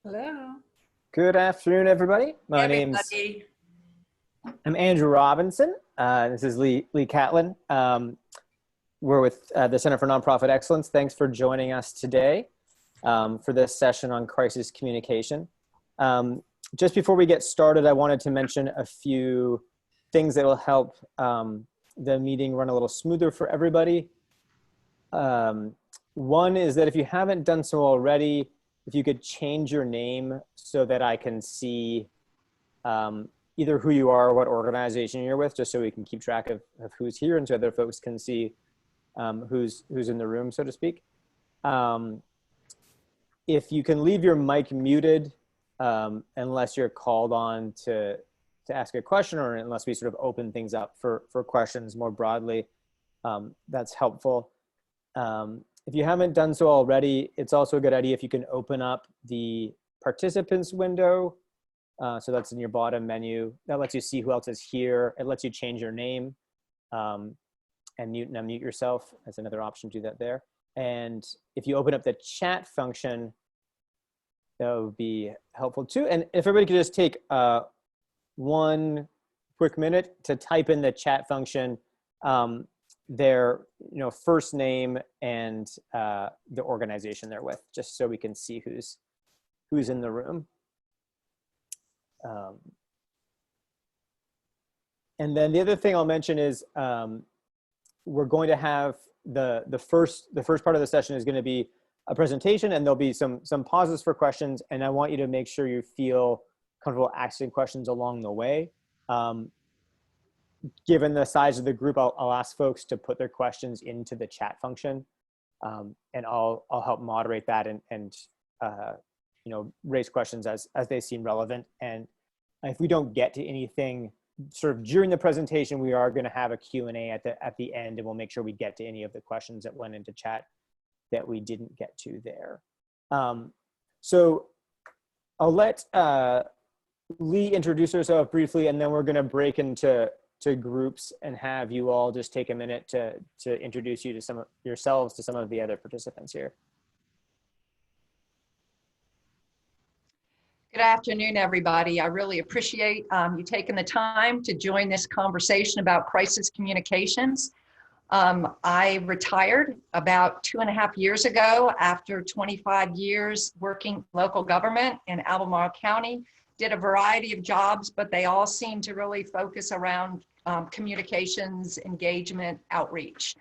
Hello. Good afternoon, everybody. Everybody. I'm Andrew Robinson. This is Lee Catlin. We're with the Center for Nonprofit Excellence. Thanks for joining us today for this session on crisis communication. Just before we get started, I wanted to mention a few things that will help the meeting run a little smoother for everybody. One is that if you haven't done so already, if you could change your name so that I can see either who you are or what organization you're with, just so we can keep track of who's here and so other folks can see who's in the room, so to speak. If you can leave your mic muted unless you're called on to ask a question, or unless we sort of open things up for questions more broadly, that's helpful. If you haven't done so already, it's also a good idea if you can open up the participants window. So that's in your bottom menu. That lets you see who else is here. It lets you change your name and mute and unmute yourself. That's another option to do that there. And if you open up the chat function, that would be helpful too. And if everybody could just take one quick minute to type in the chat function their first name and the organization they're with, just so we can see who's in the room. And then the other thing I'll mention is we're going to have the first part of the session is going to be a presentation, and there'll be some pauses for questions, and I want you to make sure you feel comfortable asking questions along the way. Given the size of the group, I'll ask folks to put their questions into the chat function, and I'll help moderate that and raise questions as they seem relevant. And if we don't get to anything sort of during the presentation, we are going to have a Q&A at the end, and we'll make sure we get to any of the questions that went into chat that we didn't get to there. So I'll let Lee introduce herself briefly, and then we're going to break into groups and have you all just take a minute to introduce you to yourselves to some of the other participants here. Good afternoon, everybody. I really appreciate you taking the time to join this conversation about crisis communications. I retired about 2.5 years ago after 25 years working local government in Albemarle County. Did a variety of jobs, but they all seem to really focus around communications, engagement, outreach.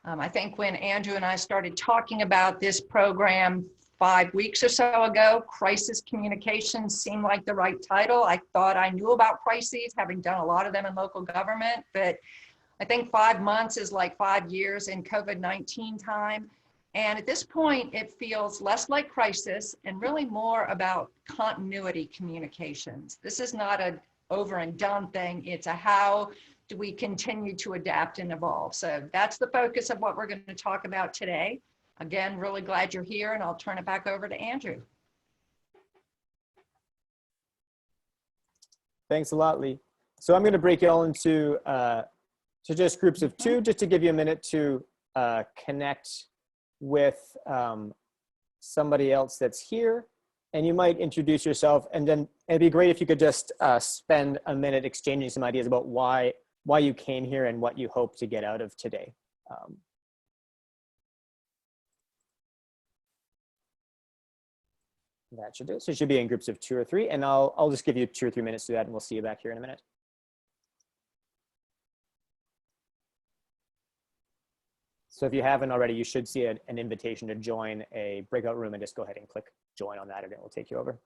I think when Andrew and I started talking about this program 5 weeks or so ago, crisis communications seemed like the right title. I thought I knew about crises, having done a lot of them in local government, but I think 5 months is like 5 years in COVID-19 time. And at this point, it feels less like crisis and really more about continuity communications. This is not an over and done thing. It's a how do we continue to adapt and evolve. So that's the focus of what we're going to talk about today. Again, really glad you're here, and I'll turn it back over to Andrew. Thanks a lot, Lee. So I'm going to break you all into just groups of two, just to give you a minute to connect with somebody else that's here. And you might introduce yourself, and then it'd be great if you could just spend a minute exchanging some ideas about why you came here and what you hope to get out of today. That should do it. So it should be in groups of 2 or 3, and I'll just give you 2 or 3 minutes to do that, and we'll see you back here in a minute. So if you haven't already, you should see an invitation to join a breakout room, and just go ahead and click join on that, and it will take you over.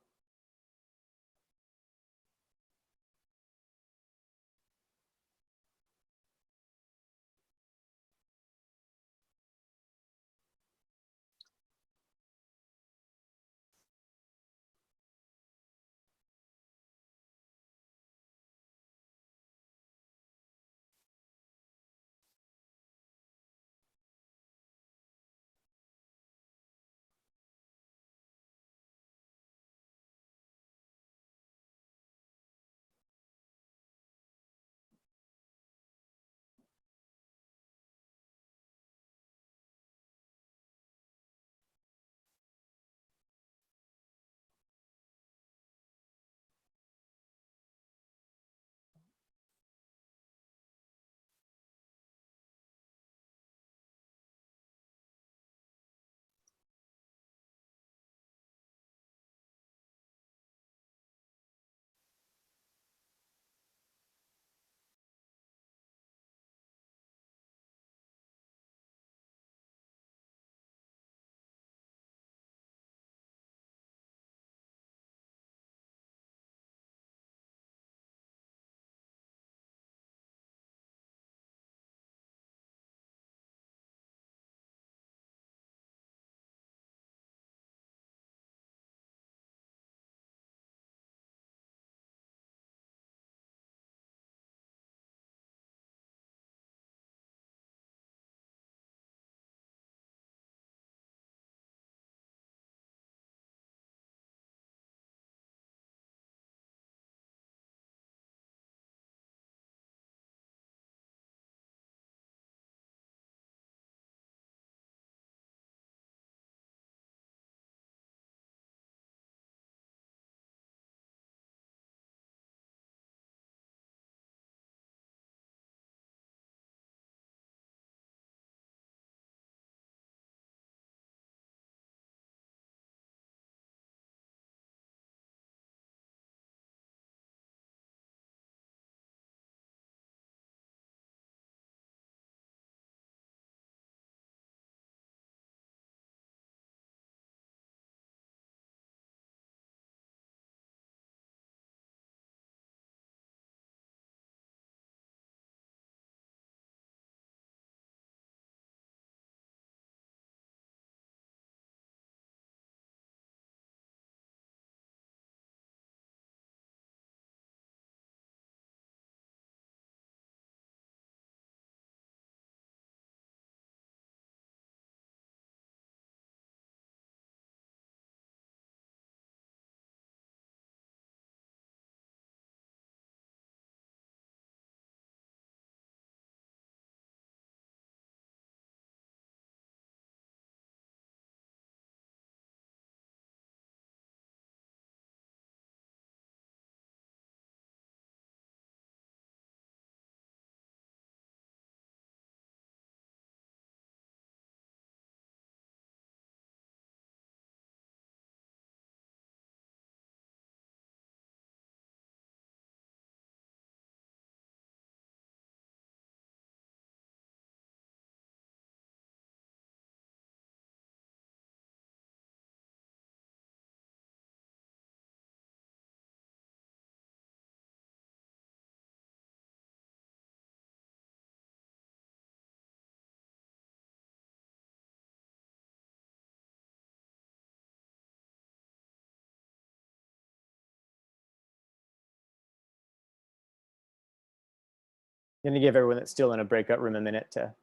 going to give everyone that's still in a breakout room a minute to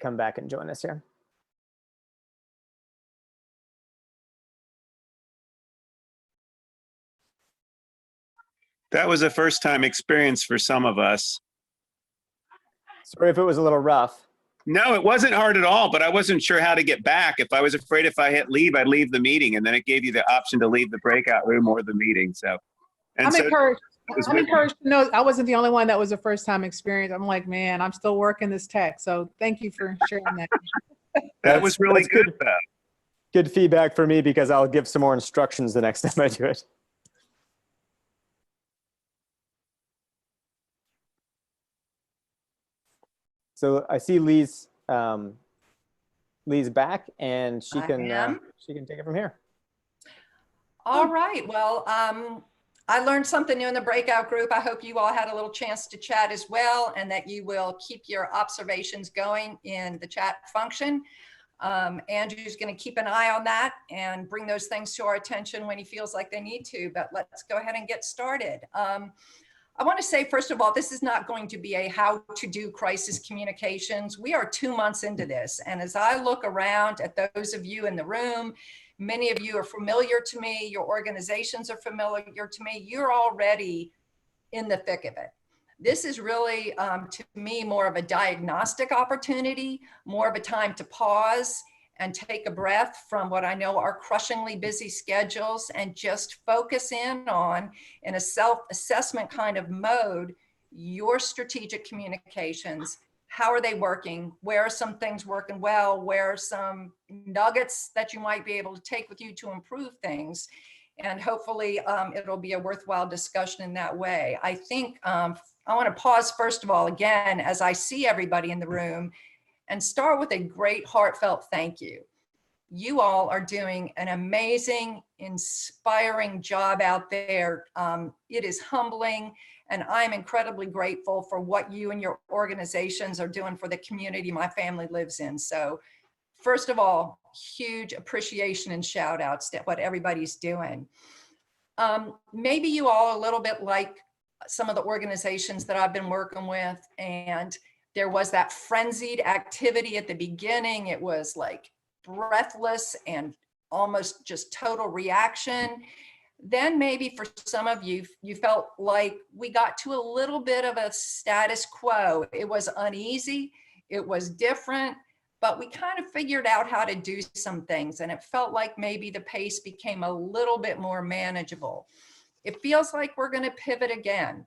come back and join us here. That was a first-time experience for some of us. Sorry if it was a little rough. No, it wasn't hard at all, but I wasn't sure how to get back. If I was afraid if I hit leave, I'd leave the meeting, and then it gave you the option to leave the breakout room or the meeting. So, I'm encouraged. I'm encouraged to know I wasn't the only one that was a first-time experience. I'm like, man, I'm still working this tech. So thank you for sharing that. That was really good. Good feedback for me, because I'll give some more instructions the next time I do it. So I see Lee's back, and she can take it from here. All right. Well, I learned something new in the breakout group. I hope you all had a little chance to chat as well, and that you will keep your observations going in the chat function. Andrew's going to keep an eye on that and bring those things to our attention when he feels like they need to, but let's go ahead and get started. I want to say, first of all, this is not going to be a how to do crisis communications. We are 2 months into this. And as I look around at those of you in the room, many of you are familiar to me, your organizations are familiar to me, you're already in the thick of it. This is really, to me, more of a diagnostic opportunity, more of a time to pause and take a breath from what I know are crushingly busy schedules, and just focus in on, in a self-assessment kind of mode, your strategic communications. How are they working? Where are some things working well? Where are some nuggets that you might be able to take with you to improve things? And hopefully it'll be a worthwhile discussion in that way. I think I want to pause, first of all, again, as I see everybody in the room, and start with a great heartfelt thank you. You all are doing an amazing, inspiring job out there. It is humbling, and I'm incredibly grateful for what you and your organizations are doing for the community my family lives in. So first of all, huge appreciation and shout outs to what everybody's doing. Maybe you all are a little bit like some of the organizations that I've been working with, and there was that frenzied activity at the beginning. It was like breathless and almost just total reaction. Then maybe for some of you, you felt like we got to a little bit of a status quo. It was uneasy, it was different, but we kind of figured out how to do some things, and it felt like maybe the pace became a little bit more manageable. It feels like we're going to pivot again.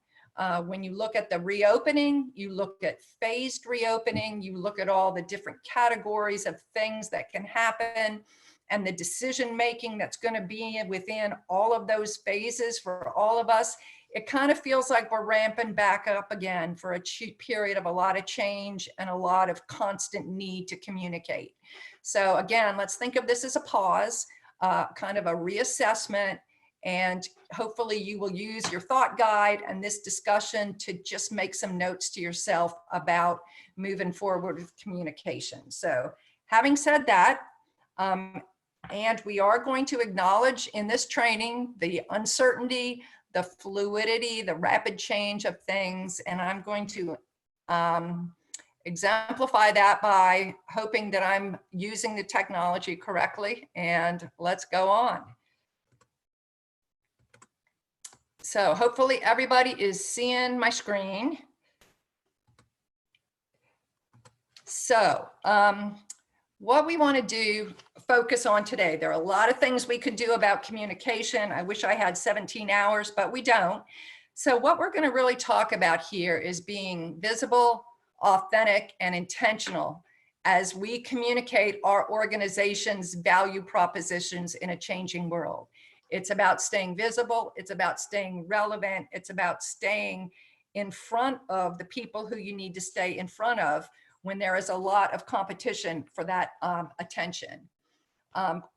When you look at the reopening, you look at phased reopening, you look at all the different categories of things that can happen, and the decision making that's going to be within all of those phases for all of us. It kind of feels like we're ramping back up again for a period of a lot of change and a lot of constant need to communicate. So again, let's think of this as a pause, kind of a reassessment. And hopefully you will use your thought guide and this discussion to just make some notes to yourself about moving forward with communication. So having said that, and we are going to acknowledge in this training the uncertainty, the fluidity, the rapid change of things. And I'm going to exemplify that by hoping that I'm using the technology correctly. And let's go on. So hopefully everybody is seeing my screen. So what we want to do, focus on today. There are a lot of things we could do about communication. I wish I had 17 hours, but we don't. So what we're going to really talk about here is being visible, authentic, and intentional as we communicate our organization's value propositions in a changing world. It's about staying visible. It's about staying relevant. It's about staying in front of the people who you need to stay in front of when there is a lot of competition for that attention.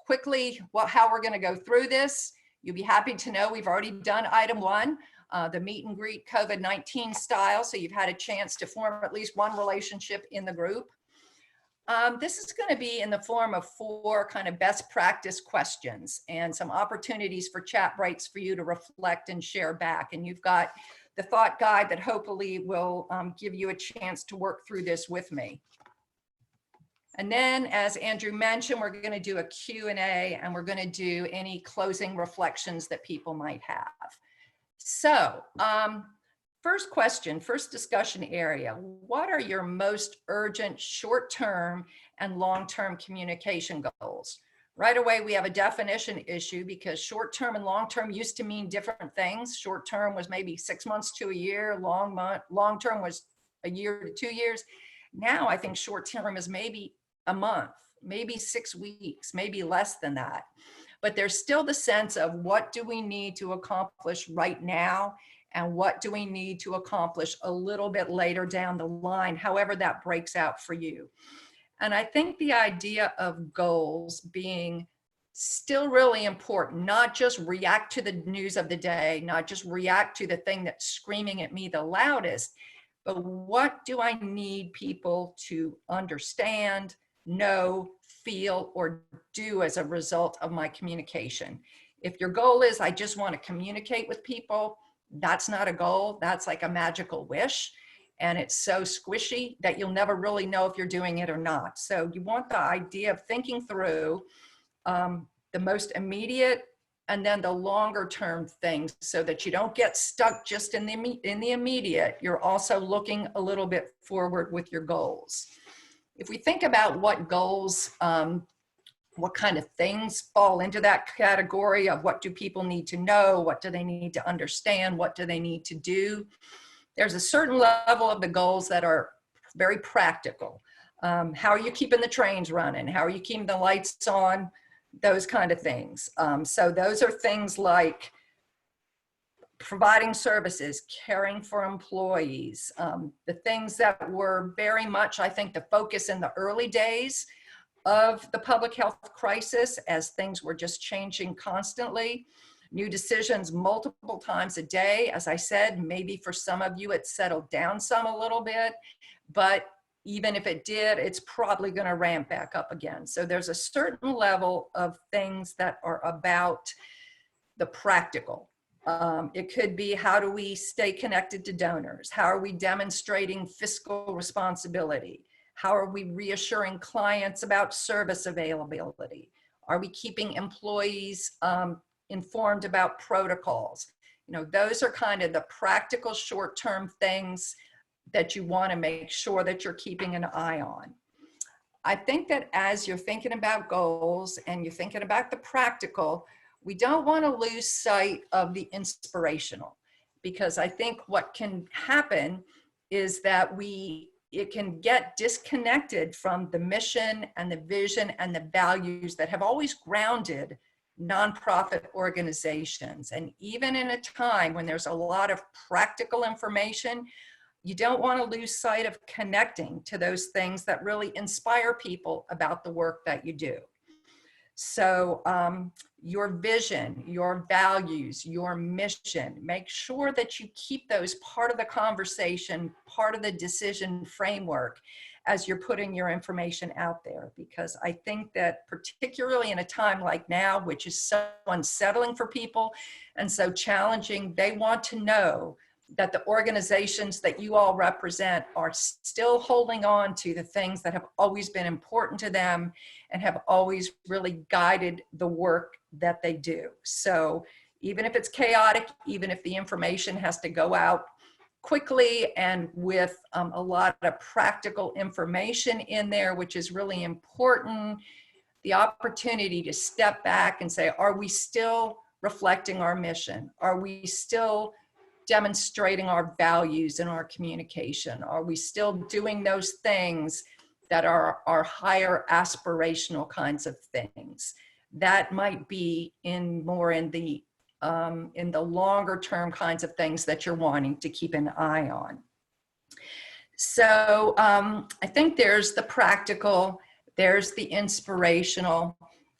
Quickly, how we're going to go through this. You'll be happy to know we've already done item 1, the meet and greet COVID-19 style. So you've had a chance to form at least one relationship in the group. This is going to be in the form of 4 kind of best practice questions and some opportunities for chat breaks for you to reflect and share back. And you've got the thought guide that hopefully will give you a chance to work through this with me. And then, as Andrew mentioned, we're going to do a Q&A, and we're going to do any closing reflections that people might have. So, first question, first discussion area, what are your most urgent short-term and long-term communication goals? Right away, we have a definition issue because short-term and long-term used to mean different things. Short-term was maybe 6 months to a year, long-term was a year to 2 years. Now I think short-term is maybe a month, maybe 6 weeks, maybe less than that. But there's still the sense of what do we need to accomplish right now, and what do we need to accomplish a little bit later down the line, however that breaks out for you. And I think the idea of goals being still really important, not just react to the news of the day, not just react to the thing that's screaming at me the loudest, but what do I need people to understand, know, feel, or do as a result of my communication? If your goal is, I just want to communicate with people, that's not a goal. That's like a magical wish. And it's so squishy that you'll never really know if you're doing it or not. So you want the idea of thinking through the most immediate and then the longer term things so that you don't get stuck just in the immediate. You're also looking a little bit forward with your goals. If we think about what goals, what kind of things fall into that category of what do people need to know, what do they need to understand, what do they need to do, there's a certain level of the goals that are very practical. How are you keeping the trains running? How are you keeping the lights on? Those kind of things. So those are things like providing services, caring for employees, the things that were very much, I think, the focus in the early days of the public health crisis as things were just changing constantly. New decisions multiple times a day. As I said, maybe for some of you, it settled down some a little bit, but even if it did, it's probably going to ramp back up again. So there's a certain level of things that are about the practical. It could be, how do we stay connected to donors? How are we demonstrating fiscal responsibility? How are we reassuring clients about service availability? Are we keeping employees informed about protocols? You know, those are kind of the practical short-term things that you want to make sure that you're keeping an eye on. I think that as you're thinking about goals and you're thinking about the practical, we don't want to lose sight of the inspirational, because I think what can happen is that it can get disconnected from the mission and the vision and the values that have always grounded nonprofit organizations. And even in a time when there's a lot of practical information, you don't want to lose sight of connecting to those things that really inspire people about the work that you do. So your vision, your values, your mission, make sure that you keep those part of the conversation, part of the decision framework as you're putting your information out there. Because I think that particularly in a time like now, which is so unsettling for people and so challenging, they want to know that the organizations that you all represent are still holding on to the things that have always been important to them and have always really guided the work that they do. So even if it's chaotic, even if the information has to go out quickly and with a lot of practical information in there, which is really important, the opportunity to step back and say, are we still reflecting our mission? Are we still demonstrating our values in our communication? Are we still doing those things that are our higher aspirational kinds of things? That might be more in the longer term kinds of things that you're wanting to keep an eye on. So I think there's the practical, there's the inspirational,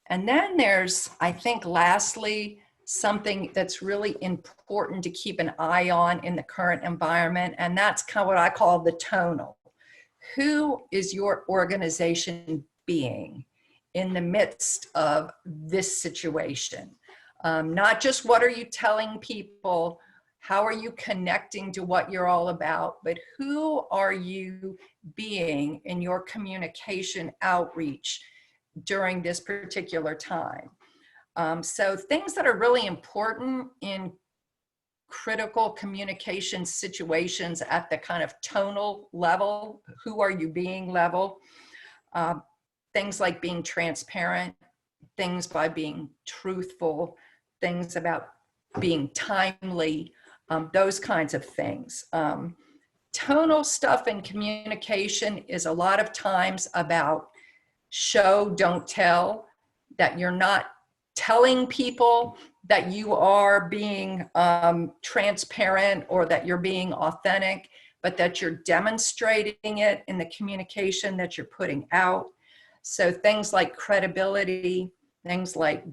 and then there's, I think, lastly, something that's really important to keep an eye on in the current environment, and that's kind of what I call the tonal. Who is your organization being in the midst of this situation? Not just what are you telling people How are you connecting to what you're all about? But who are you being in your communication outreach during this particular time? So things that are really important in critical communication situations at the kind of tonal level, who are you being level, things like being transparent, things by being truthful, things about being timely, those kinds of things. Tonal stuff in communication is a lot of times about show, don't tell, that you're not telling people that you are being transparent or that you're being authentic, but that you're demonstrating it in the communication that you're putting out. So things like credibility, things like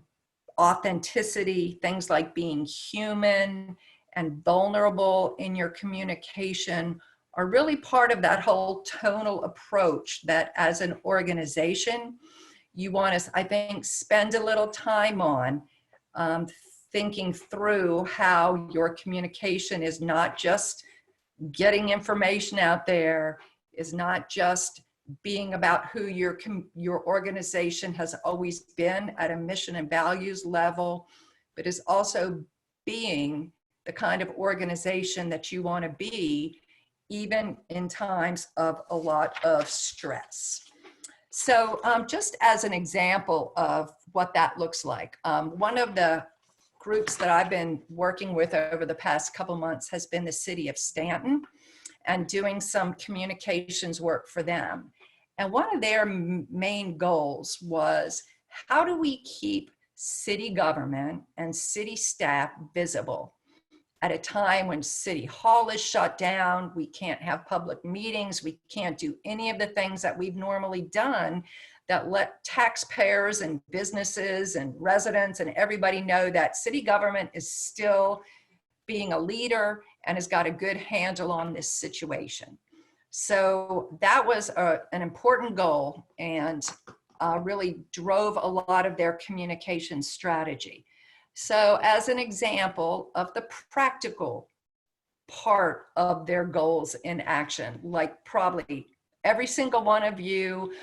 authenticity, things like being human and vulnerable in your communication are really part of that whole tonal approach that as an organization, you want to, I think, spend a little time on thinking through how your communication is not just getting information out there, is not just being about who your organization has always been at a mission and values level, but is also being the kind of organization that you want to be, even in times of a lot of stress. So just as an example of what that looks like, one of the groups that I've been working with over the past couple months has been the city of Stanton, and doing some communications work for them. And one of their main goals was, how do we keep city government and city staff visible at a time when City Hall is shut down, we can't have public meetings, we can't do any of the things that we've normally done that let taxpayers and businesses and residents and everybody know that city government is still being a leader and has got a good handle on this situation. So that was an important goal, and really drove a lot of their communication strategy. So as an example of the practical part of their goals in action, like probably every single one of you,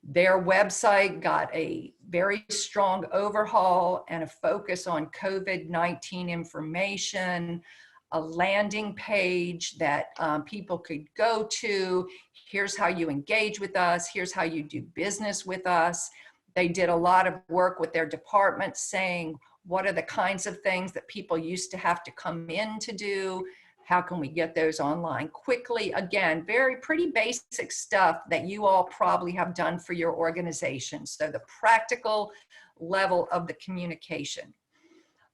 their website got a very strong overhaul and a focus on COVID-19 information, a landing page that people could go to. Here's how you engage with us. Here's how you do business with us. They did a lot of work with their department saying, what are the kinds of things that people used to have to come in to do? How can we get those online quickly? Again, pretty basic stuff that you all probably have done for your organization. So the practical level of the communication.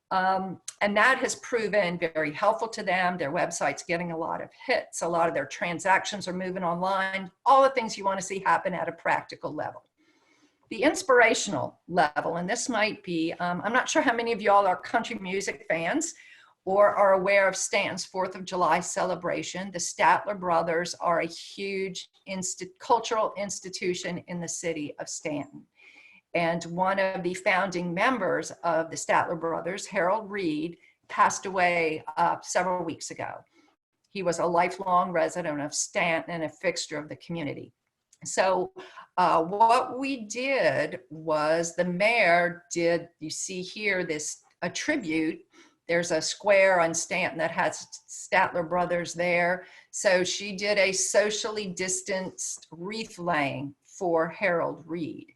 And that has proven very helpful to them. Their website's getting a lot of hits. A lot of their transactions are moving online. All the things you want to see happen at a practical level. The inspirational level, and this might be, I'm not sure how many of y'all are country music fans or are aware of Stanton's 4th of July celebration. The Statler brothers are a huge cultural institution in the city of Stanton. And one of the founding members of the Statler brothers, Harold Reed, passed away several weeks ago. He was a lifelong resident of Stanton and a fixture of the community. So what we did was, the mayor did, you see here, a tribute. There's a square on Stanton that has Statler brothers there. So she did a socially distanced wreath laying for Harold Reed.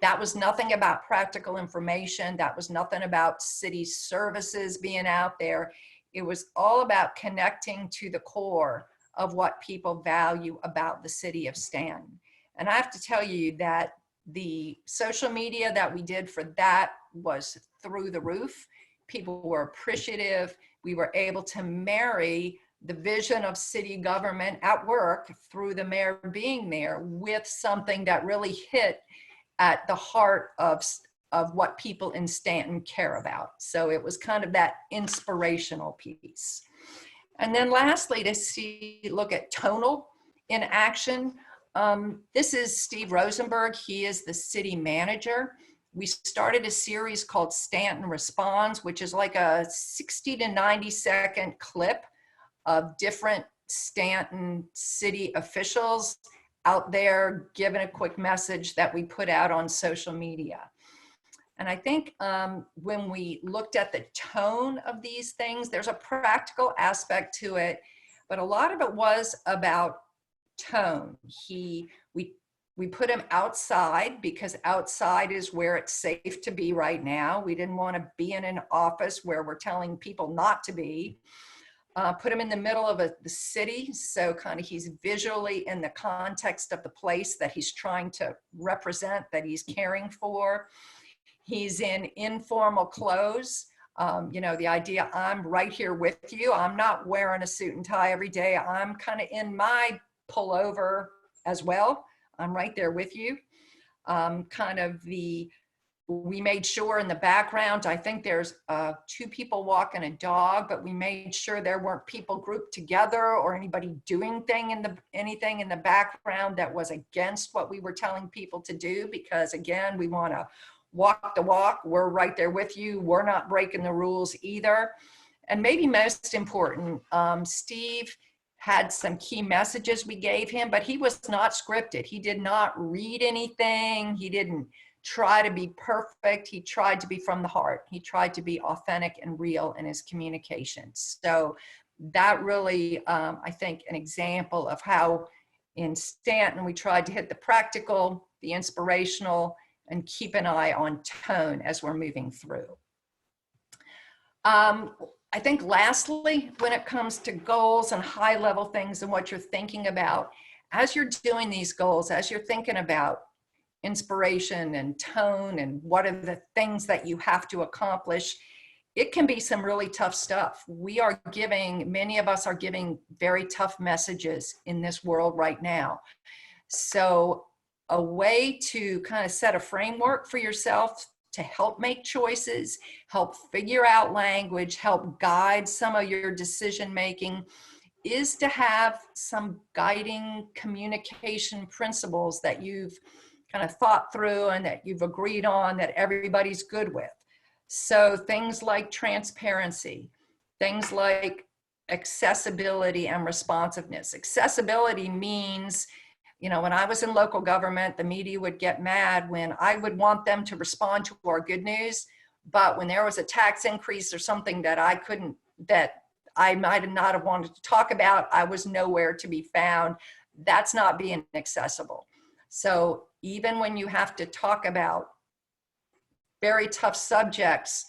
That was nothing about practical information. That was nothing about city services being out there. It was all about connecting to the core of what people value about the city of Stanton. And I have to tell you that the social media that we did for that was through the roof. People were appreciative. We were able to marry the vision of city government at work through the mayor being there with something that really hit at the heart of what people in Stanton care about. So it was kind of that inspirational piece. And then lastly, look at tonal in action. This is Steve Rosenberg. He is the city manager. we started a series called Stanton Responds, which is like a 60 to 90-second clip of different Stanton city officials out there giving a quick message that we put out on social media. And I think when we looked at the tone of these things, there's a practical aspect to it, but a lot of it was about tone. We put him outside because outside is where it's safe to be right now. We didn't want to be in an office where we're telling people not to be. Put him in the middle of the city, so kind of he's visually in the context of the place that he's trying to represent, that he's caring for. He's in informal clothes. You know, the idea, I'm right here with you. I'm not wearing a suit and tie every day. I'm kind of in my pullover as well. I'm right there with you. We made sure in the background, I think there's 2 people walking a dog, but we made sure there weren't people grouped together or anybody doing anything in the background that was against what we were telling people to do, because again, we want to walk the walk. We're right there with you. We're not breaking the rules either. And maybe most important, Steve had some key messages we gave him, but he was not scripted. He did not read anything. He didn't try to be perfect. He tried to be from the heart. He tried to be authentic and real in his communications. So that really, I think, an example of how in Stanton we tried to hit the practical, the inspirational, and keep an eye on tone as we're moving through. I think lastly, when it comes to goals and high level things and what you're thinking about, as you're doing these goals, as you're thinking about inspiration and tone and what are the things that you have to accomplish, it can be some really tough stuff. Many of us are giving very tough messages in this world right now. So a way to kind of set a framework for yourself to help make choices, help figure out language, help guide some of your decision making, is to have some guiding communication principles that you've kind of thought through and that you've agreed on, that everybody's good with. So things like transparency, things like accessibility and responsiveness. Accessibility means, you know, when I was in local government, the media would get mad when I would want them to respond to our good news, but when there was a tax increase or something that I might not have wanted to talk about, I was nowhere to be found. That's not being accessible. So even when you have to talk about very tough subjects,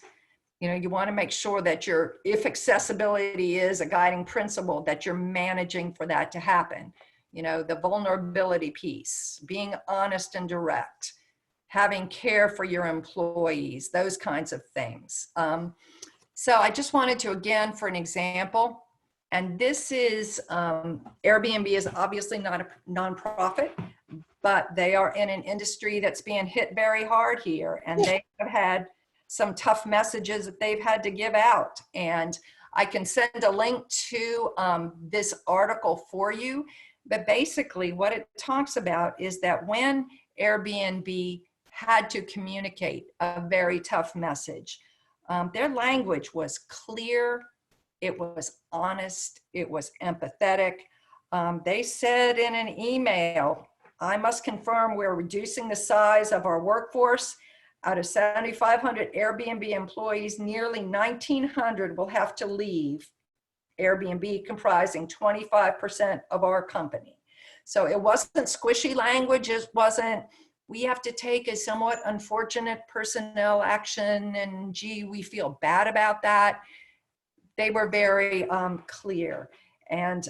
you know, you want to make sure that if accessibility is a guiding principle, that you're managing for that to happen. You know, the vulnerability piece, being honest and direct, having care for your employees, those kinds of things. So I just wanted to, again, for an example, and this is, Airbnb is obviously not a nonprofit, but they are in an industry that's being hit very hard here, and they have had some tough messages that they've had to give out. And I can send a link to this article for you, but basically what it talks about is that when Airbnb had to communicate a very tough message, their language was clear, it was honest, it was empathetic. They said in an email, I must confirm we're reducing the size of our workforce. Out of 7,500 Airbnb employees, nearly 1,900 will have to leave Airbnb, comprising 25% of our company. So it wasn't squishy language. It wasn't, we have to take a somewhat unfortunate personnel action and gee, we feel bad about that. They were very clear. And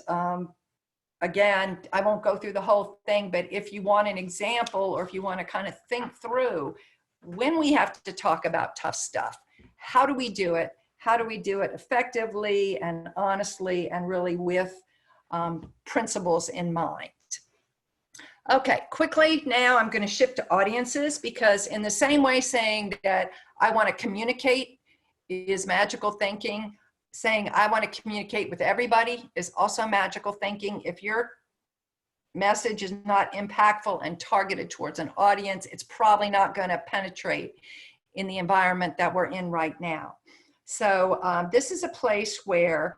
again, I won't go through the whole thing, but if you want an example or if you want to kind of think through when we have to talk about tough stuff, how do we do it? How do we do it effectively and honestly and really with principles in mind? Okay, quickly now I'm going to shift to audiences, because in the same way saying that I want to communicate is magical thinking, saying I want to communicate with everybody is also magical thinking. If you're message is not impactful and targeted towards an audience, it's probably not going to penetrate in the environment that we're in right now. So this is a place where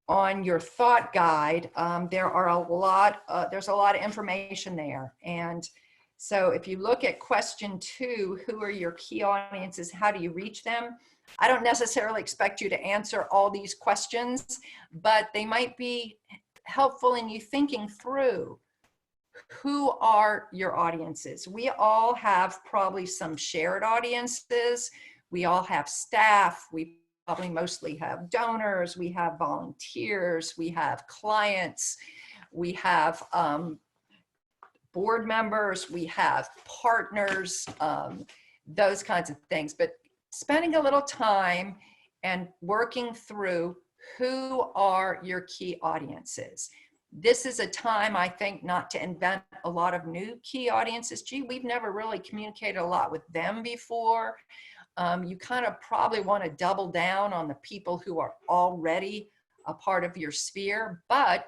on your thought guide, there's a lot of information there. And so if you look at question 2, who are your key audiences? How do you reach them? I don't necessarily expect you to answer all these questions, but they might be helpful in you thinking through who are your audiences. We all have probably some shared audiences. We all have staff. We probably mostly have donors. We have volunteers. We have clients. We have board members. We have partners, those kinds of things. But spending a little time and working through who are your key audiences. This is a time, I think, not to invent a lot of new key audiences. Gee, we've never really communicated a lot with them before. You kind of probably want to double down on the people who are already a part of your sphere, but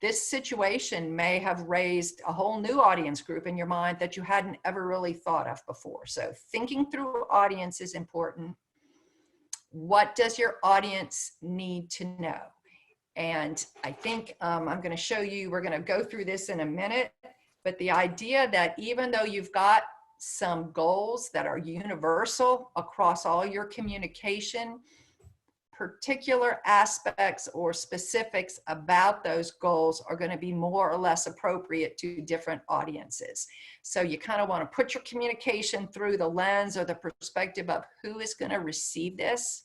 this situation may have raised a whole new audience group in your mind that you hadn't ever really thought of before. So thinking through audience is important. What does your audience need to know? And I think I'm going to show you, we're going to go through this in a minute, but the idea that even though you've got some goals that are universal across all your communication, particular aspects or specifics about those goals are going to be more or less appropriate to different audiences. So you kind of want to put your communication through the lens or the perspective of who is going to receive this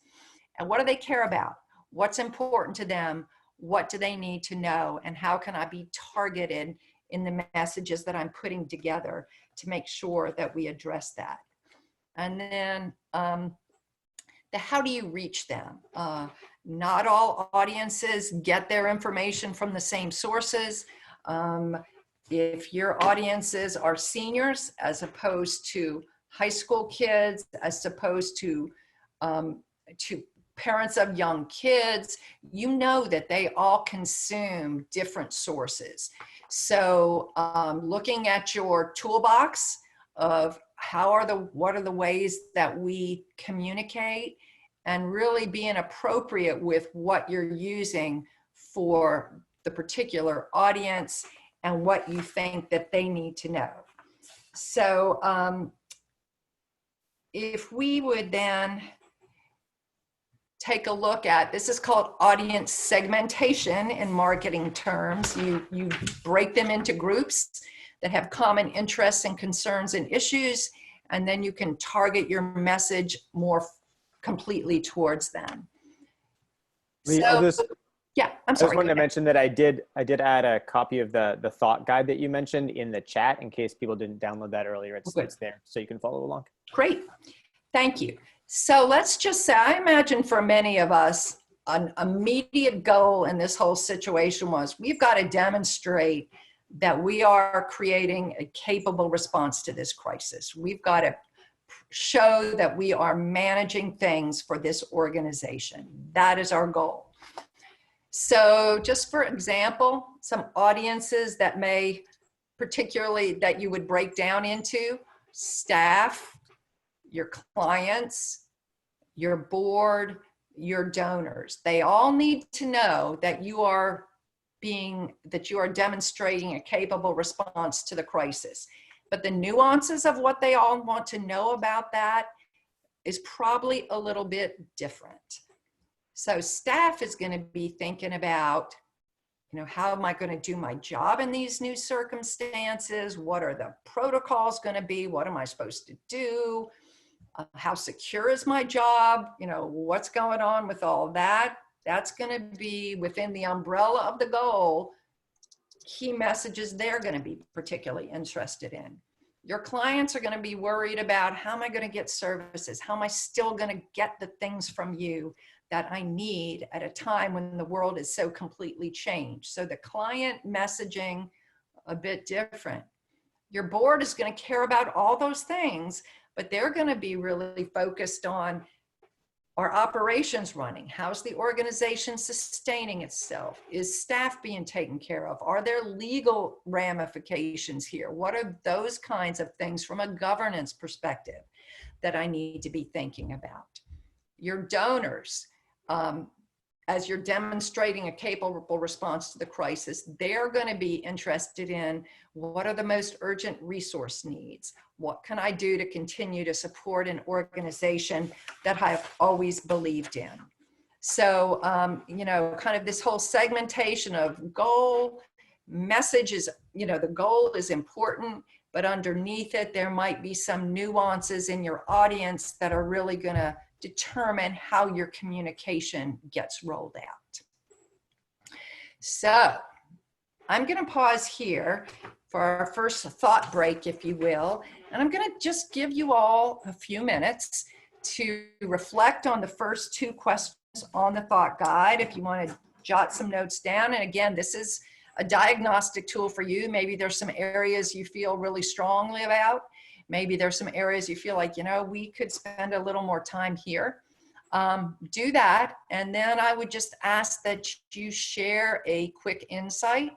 and what do they care about? What's important to them? What do they need to know? And how can I be targeted in the messages that I'm putting together to make sure that we address that? And then how do you reach them? Not all audiences get their information from the same sources. If your audiences are seniors as opposed to high school kids, as opposed to parents of young kids, you know that they all consume different sources. So looking at your toolbox of what are the ways that we communicate, and really being appropriate with what you're using for the particular audience and what you think that they need to know. So if we would then take a look at, this is called audience segmentation in marketing terms. You break them into groups that have common interests and concerns and issues, and then you can target your message more completely towards them. Yeah, I'm sorry. I just wanted to mention that I did add a copy of the thought guide that you mentioned in the chat in case people didn't download that earlier. It's there, so you can follow along. Great, thank you. So let's just say, I imagine for many of us, an immediate goal in this whole situation was we've got to demonstrate that we are creating a capable response to this crisis. We've got to show that we are managing things for this organization. That is our goal. So just for example, some audiences that may particularly that you would break down into: staff, your clients, your board, your donors. They all need to know that you are demonstrating a capable response to the crisis. But the nuances of what they all want to know about that is probably a little bit different. So staff is going to be thinking about, how am I going to do my job in these new circumstances? What are the protocols going to be? What am I supposed to do? How secure is my job? What's going on with all that? That's going to be within the umbrella of the goal. Key messages they're going to be particularly interested in. Your clients are going to be worried about, how am I going to get services? How am I still going to get the things from you that I need at a time when the world is so completely changed? So the client messaging, a bit different. Your board is going to care about all those things, but they're going to be really focused on, Are operations running? How's the organization sustaining itself? Is staff being taken care of? Are there legal ramifications here? What are those kinds of things from a governance perspective that I need to be thinking about? Your donors, as you're demonstrating a capable response to the crisis, they're going to be interested in what are the most urgent resource needs? What can I do to continue to support an organization that I've always believed in? So, you know, kind of this whole segmentation of goal, message is, you know, the goal is important, but underneath it, there might be some nuances in your audience that are really going to determine how your communication gets rolled out. So I'm going to pause here for our first thought break, if you will, and I'm going to just give you all a few minutes to reflect on the first two questions on the thought guide. If you want to jot some notes down, and again, this is a diagnostic tool for you. Maybe there's some areas you feel really strongly about. Maybe there's some areas you feel like, you know, we could spend a little more time here. Do that. And then I would just ask that you share a quick insight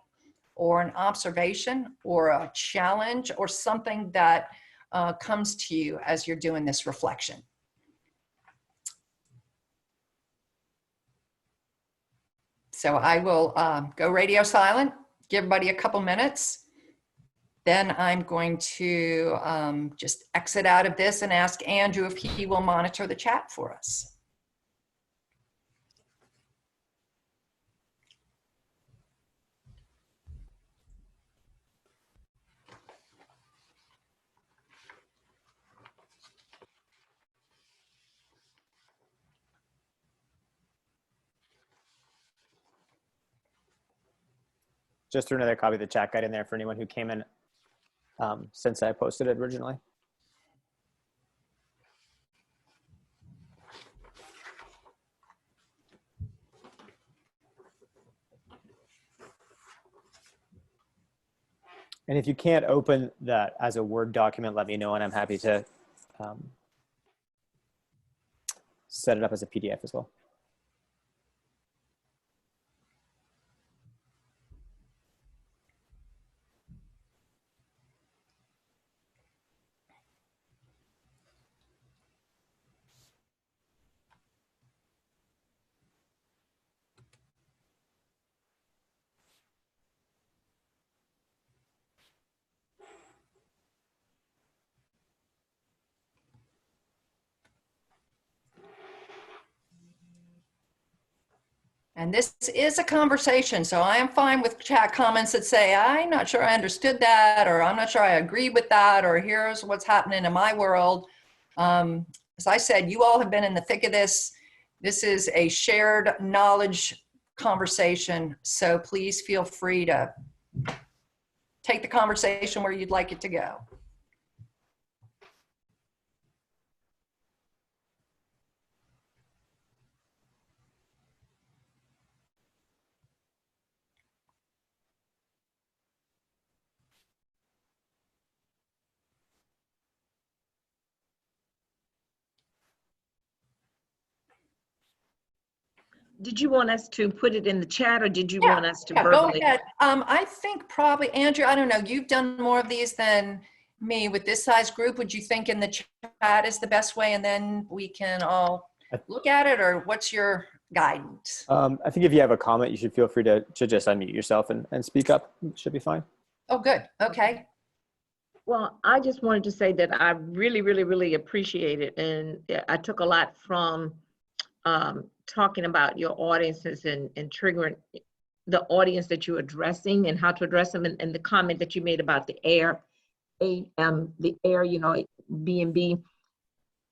or an observation or a challenge or something that comes to you as you're doing this reflection. So I will go radio silent, give everybody a couple minutes. Then I'm going to just exit out of this and ask Andrew if he will monitor the chat for us. Just threw another copy of the chat guide in there for anyone who came in since I posted it originally. And if you can't open that as a Word document, let me know, and I'm happy to set it up as a PDF as well. And this is a conversation, so I am fine with chat comments that say, I'm not sure I understood that, or I'm not sure I agree with that, or here's what's happening in my world. As I said, you all have been in the thick of this. This is a shared knowledge conversation, so please feel free to take the conversation where you'd like it to go. Did you want us to put it in the chat, or did you want us to verbally? Go ahead. I think probably, Andrew, I don't know, you've done more of these than me with this size group. Would you think in the chat is the best way, and then we can all look at it, or what's your guidance? I think if you have a comment, you should feel free to just unmute yourself and speak up. It should be fine. Oh, good. Okay. Well, I just wanted to say that I really, really, really appreciate it. And I took a lot from talking about your audiences and triggering the audience that you're addressing and how to address them, and the comment that you made about the air, you know, B&B.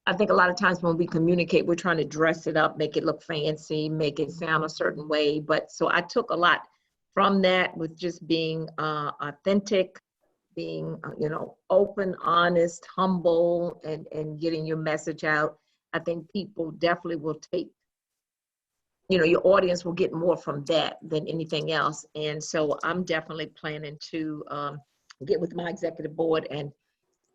I think a lot of times when we communicate, we're trying to dress it up, make it look fancy, make it sound a certain way. But so I took a lot from that with just being authentic, being, you know, open, honest, humble, and getting your message out. I think people definitely will take, you know, your audience will get more from that than anything else. And so I'm definitely planning to get with my executive board and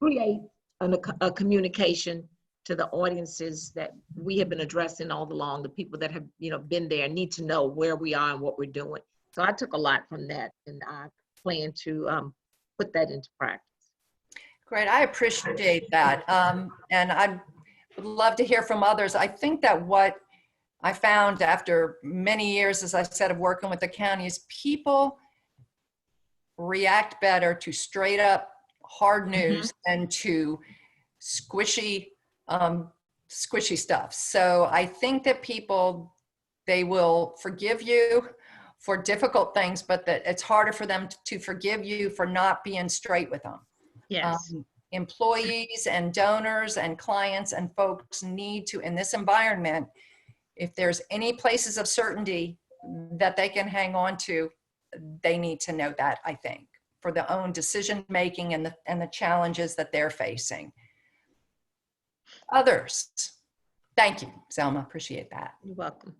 create a communication to the audiences that we have been addressing all along, the people that have, been there, need to know where we are and what we're doing. So I took a lot from that, and I plan to put that into practice. Great, I appreciate that. And I would love to hear from others. I think that what I found after many years, as I said, of working with the county is people react better to straight up hard news than to squishy stuff. So I think that people, they will forgive you for difficult things, but that it's harder for them to forgive you for not being straight with them. Yes. Employees and donors and clients and folks need to, in this environment, if there's any places of certainty that they can hang on to, they need to know that, I think, for their own decision making and the challenges that they're facing. Others. Thank you, Zelma. Appreciate that. You're welcome.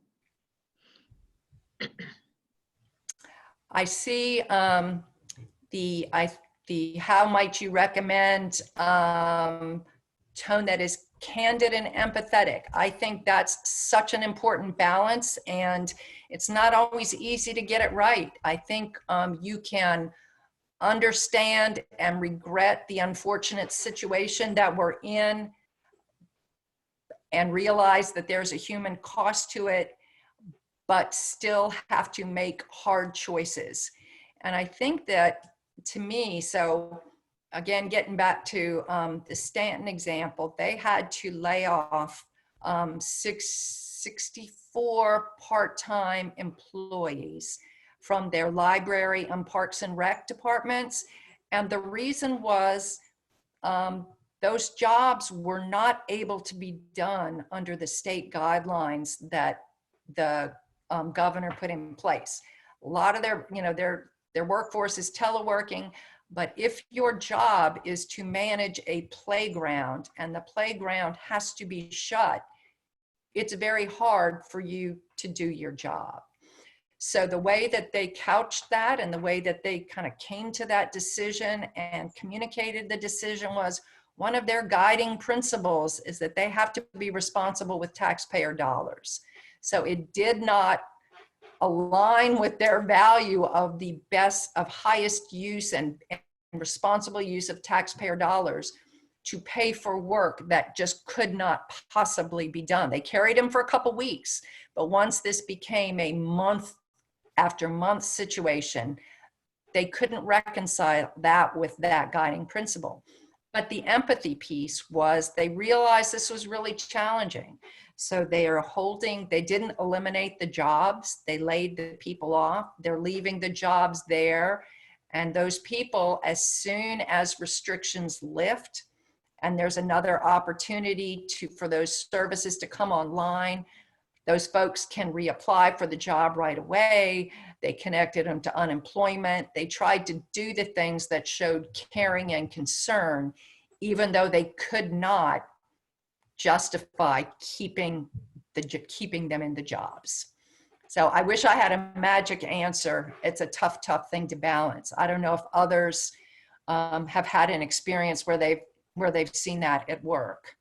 I see the how might you recommend tone that is candid and empathetic. I think that's such an important balance, and it's not always easy to get it right. I think you can understand and regret the unfortunate situation that we're in and realize that there's a human cost to it, but still have to make hard choices. And I think that, to me, so again, getting back to the Stanton example, they had to lay off 64 part-time employees from their library and parks and rec departments. And the reason was those jobs were not able to be done under the state guidelines that the governor put in place. A lot of their workforce is teleworking, but if your job is to manage a playground and the playground has to be shut, it's very hard for you to do your job. So the way that they couched that and the way that they kind of came to that decision and communicated the decision was, one of their guiding principles is that they have to be responsible with taxpayer dollars. So it did not align with their value of the best, of highest use and responsible use of taxpayer dollars to pay for work that just could not possibly be done. They carried him for a couple weeks, but once this became a month after month situation, they couldn't reconcile that with that guiding principle. But the empathy piece was they realized this was really challenging. So they didn't eliminate the jobs. They laid the people off. They're leaving the jobs there. And those people, as soon as restrictions lift, and there's another opportunity for those services to come online, those folks can reapply for the job right away. They connected them to unemployment. They tried to do the things that showed caring and concern, even though they could not justify keeping them in the jobs. So I wish I had a magic answer. It's a tough thing to balance. I don't know if others have had an experience where they've seen that at work.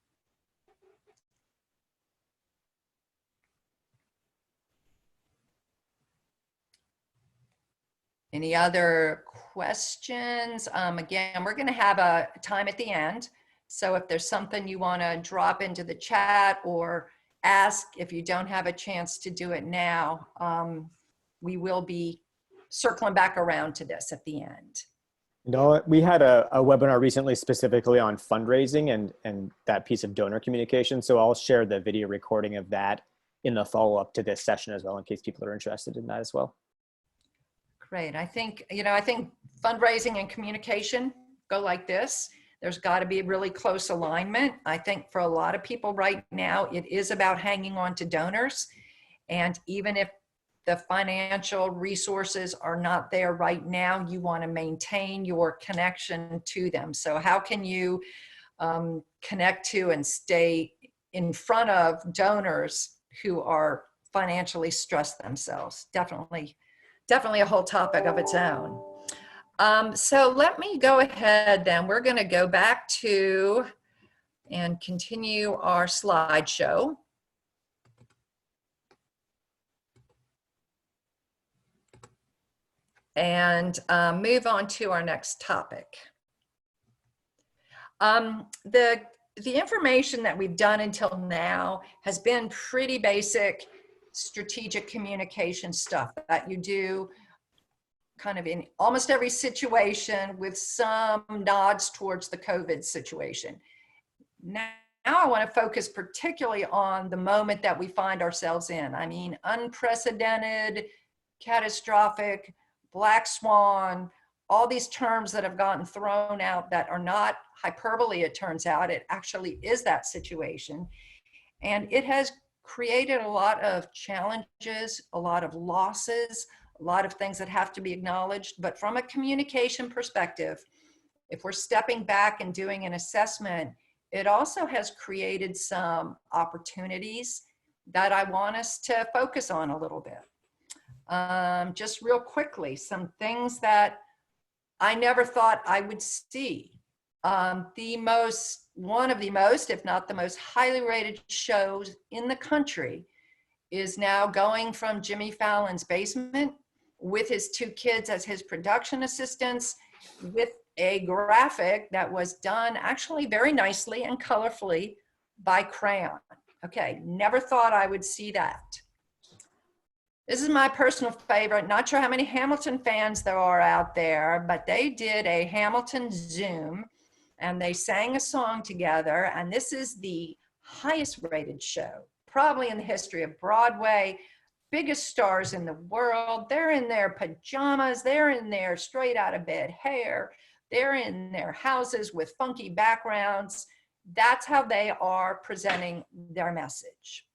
Any other questions? Again, we're going to have a time at the end. So if there's something you want to drop into the chat or ask, if you don't have a chance to do it now, we will be circling back around to this at the end. No, we had a webinar recently specifically on fundraising and that piece of donor communication. So I'll share the video recording of that in the follow-up to this session as well, in case people are interested in that as well. Great. I think fundraising and communication go like this. There's got to be a really close alignment. I think for a lot of people right now, it is about hanging on to donors. And even if the financial resources are not there right now, you want to maintain your connection to them. So how can you connect to and stay in front of donors who are financially stressed themselves? Definitely a whole topic of its own. So let me go ahead then. We're going to go back to and continue our slideshow. And move on to our next topic. The information that we've done until now has been pretty basic strategic communication stuff that you do kind of in almost every situation with some nods towards the COVID situation. Now I want to focus particularly on the moment that we find ourselves in. I mean, unprecedented, catastrophic, black swan, all these terms that have gotten thrown out that are not hyperbole, it turns out. It actually is that situation. And it has created a lot of challenges, a lot of losses, a lot of things that have to be acknowledged. But from a communication perspective, if we're stepping back and doing an assessment, it also has created some opportunities that I want us to focus on a little bit. Just real quickly, some things that I never thought I would see. One of the most, if not the most highly rated shows in the country is now going from Jimmy Fallon's basement with his 2 kids as his production assistants with a graphic that was done actually very nicely and colorfully by crayon. Okay, never thought I would see that. This is my personal favorite. Not sure how many Hamilton fans there are out there, but they did a Hamilton Zoom and they sang a song together. And this is the highest rated show, probably in the history of Broadway. Biggest stars in the world. They're in their pajamas. They're in their straight out of bed hair. They're in their houses with funky backgrounds. That's how they are presenting their message.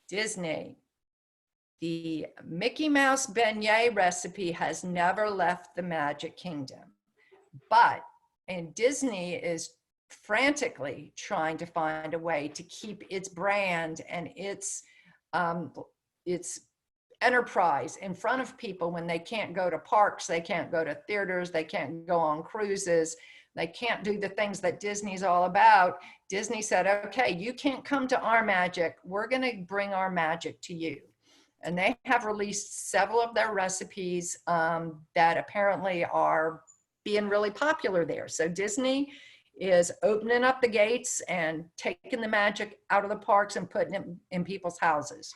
Disney. The Mickey Mouse beignet recipe has never left the Magic Kingdom, and Disney is frantically trying to find a way to keep its brand and its enterprise in front of people when they can't go to parks, they can't go to theaters, they can't go on cruises, they can't do the things that Disney's all about. Disney said, okay, you can't come to our magic, we're gonna bring our magic to you. And they have released several of their recipes that apparently are being really popular there. So Disney is opening up the gates and taking the magic out of the parks and putting it in people's houses.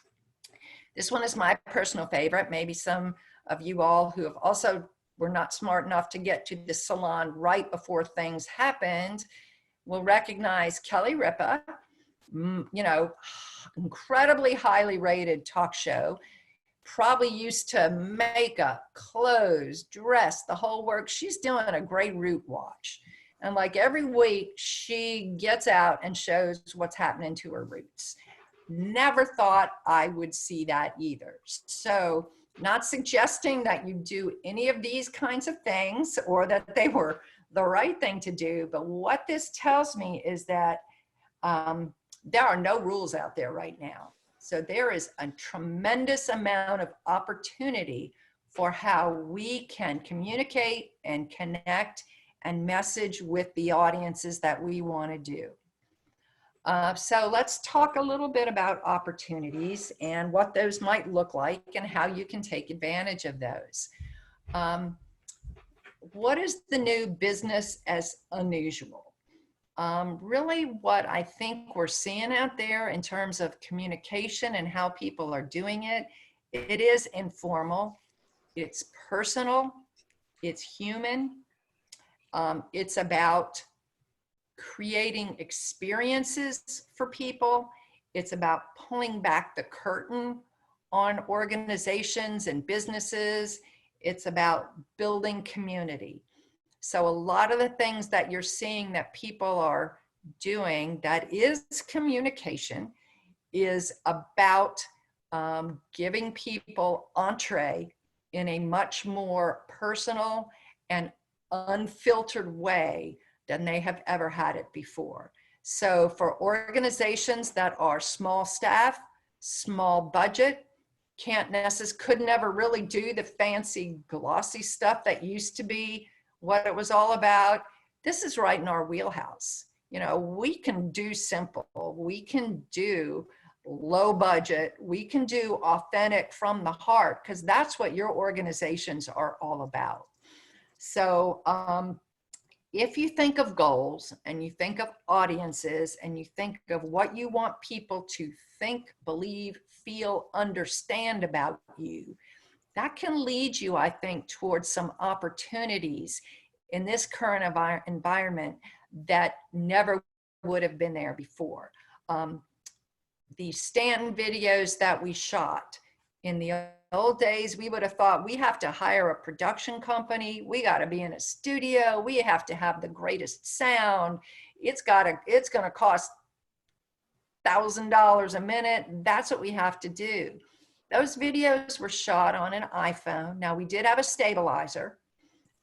This one is my personal favorite. Maybe some of you all who have also were not smart enough to get to the salon right before things happened will recognize Kelly Ripa, you know, incredibly highly rated talk show, probably used to makeup, clothes, dress, the whole work. She's doing a great root watch. And like every week, she gets out and shows what's happening to her roots. Never thought I would see that either. So not suggesting that you do any of these kinds of things or that they were the right thing to do, but what this tells me is that there are no rules out there right now. So there is a tremendous amount of opportunity for how we can communicate and connect and message with the audiences that we want to do. So let's talk a little bit about opportunities and what those might look like and how you can take advantage of those. What is the new business as unusual? Really what I think we're seeing out there in terms of communication and how people are doing it, it is informal, it's personal, it's human, it's about creating experiences for people. It's about pulling back the curtain on organizations and businesses. It's about building community. So a lot of the things that you're seeing that people are doing that is communication is about giving people entree in a much more personal and unfiltered way than they have ever had it before. So for organizations that are small staff, small budget, could never really do the fancy glossy stuff that used to be what it was all about, this is right in our wheelhouse. You know, we can do simple, we can do low budget, we can do authentic from the heart, because that's what your organizations are all about. So if you think of goals and you think of audiences and you think of what you want people to think, believe, feel, understand about you, that can lead you, I think, towards some opportunities in this current environment that never would have been there before. The Stanton videos that we shot, in the old days, we would have thought we have to hire a production company, we got to be in a studio, we have to have the greatest sound, it's going to cost $1,000 a minute. That's what we have to do. Those videos were shot on an iPhone. Now, we did have a stabilizer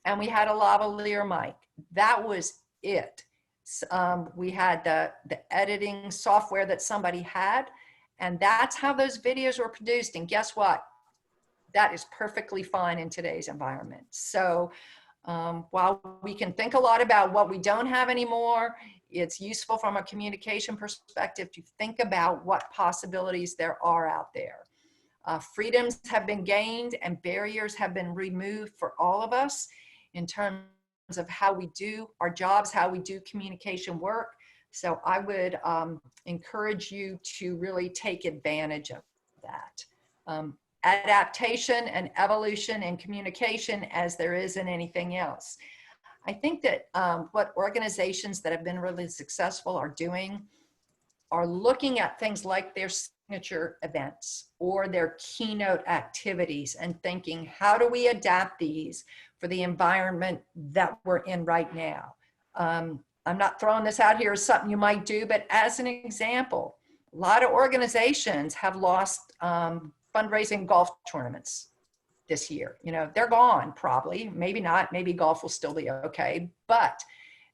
and we had a lavalier mic. That was it. We had the editing software that somebody had, and that's how those videos were produced. And guess what? That is perfectly fine in today's environment. So while we can think a lot about what we don't have anymore, it's useful from a communication perspective to think about what possibilities there are out there. Freedoms have been gained and barriers have been removed for all of us in terms of how we do our jobs, how we do communication work. So I would encourage you to really take advantage of that. Adaptation and evolution in communication, as there is in anything else. I think that what organizations that have been really successful are doing are looking at things like their signature events or their keynote activities and thinking, how do we adapt these for the environment that we're in right now? I'm not throwing this out here as something you might do, but as an example, a lot of organizations have lost fundraising golf tournaments this year. You know, they're gone probably, maybe not, maybe golf will still be okay. But,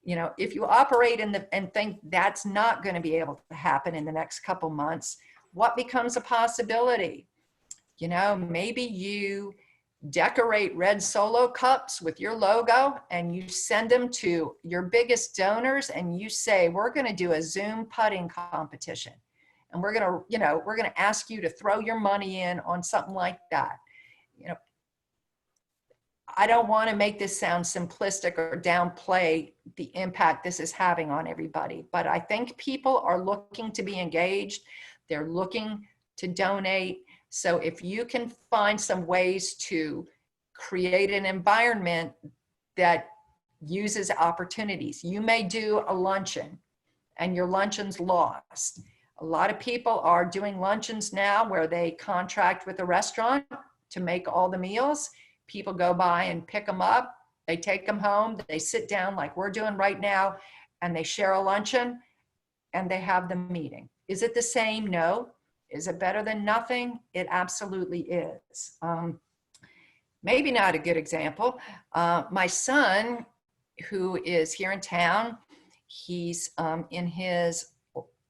you know, if you operate and think that's not going to be able to happen in the next couple months, what becomes a possibility? You know, maybe you decorate red Solo cups with your logo and you send them to your biggest donors and you say, we're going to do a Zoom putting competition. And we're going to, you know, we're going to ask you to throw your money in on something like that. You know, I don't want to make this sound simplistic or downplay the impact this is having on everybody, but I think people are looking to be engaged. They're looking to donate. So if you can find some ways to create an environment that uses opportunities, you may do a luncheon and your luncheon's lost. A lot of people are doing luncheons now where they contract with a restaurant to make all the meals. People go by and pick them up. They take them home. They sit down like we're doing right now, and they share a luncheon and they have the meeting. Is it the same? No. Is it better than nothing? It absolutely is. Maybe not a good example. My son, who is here in town, he's in his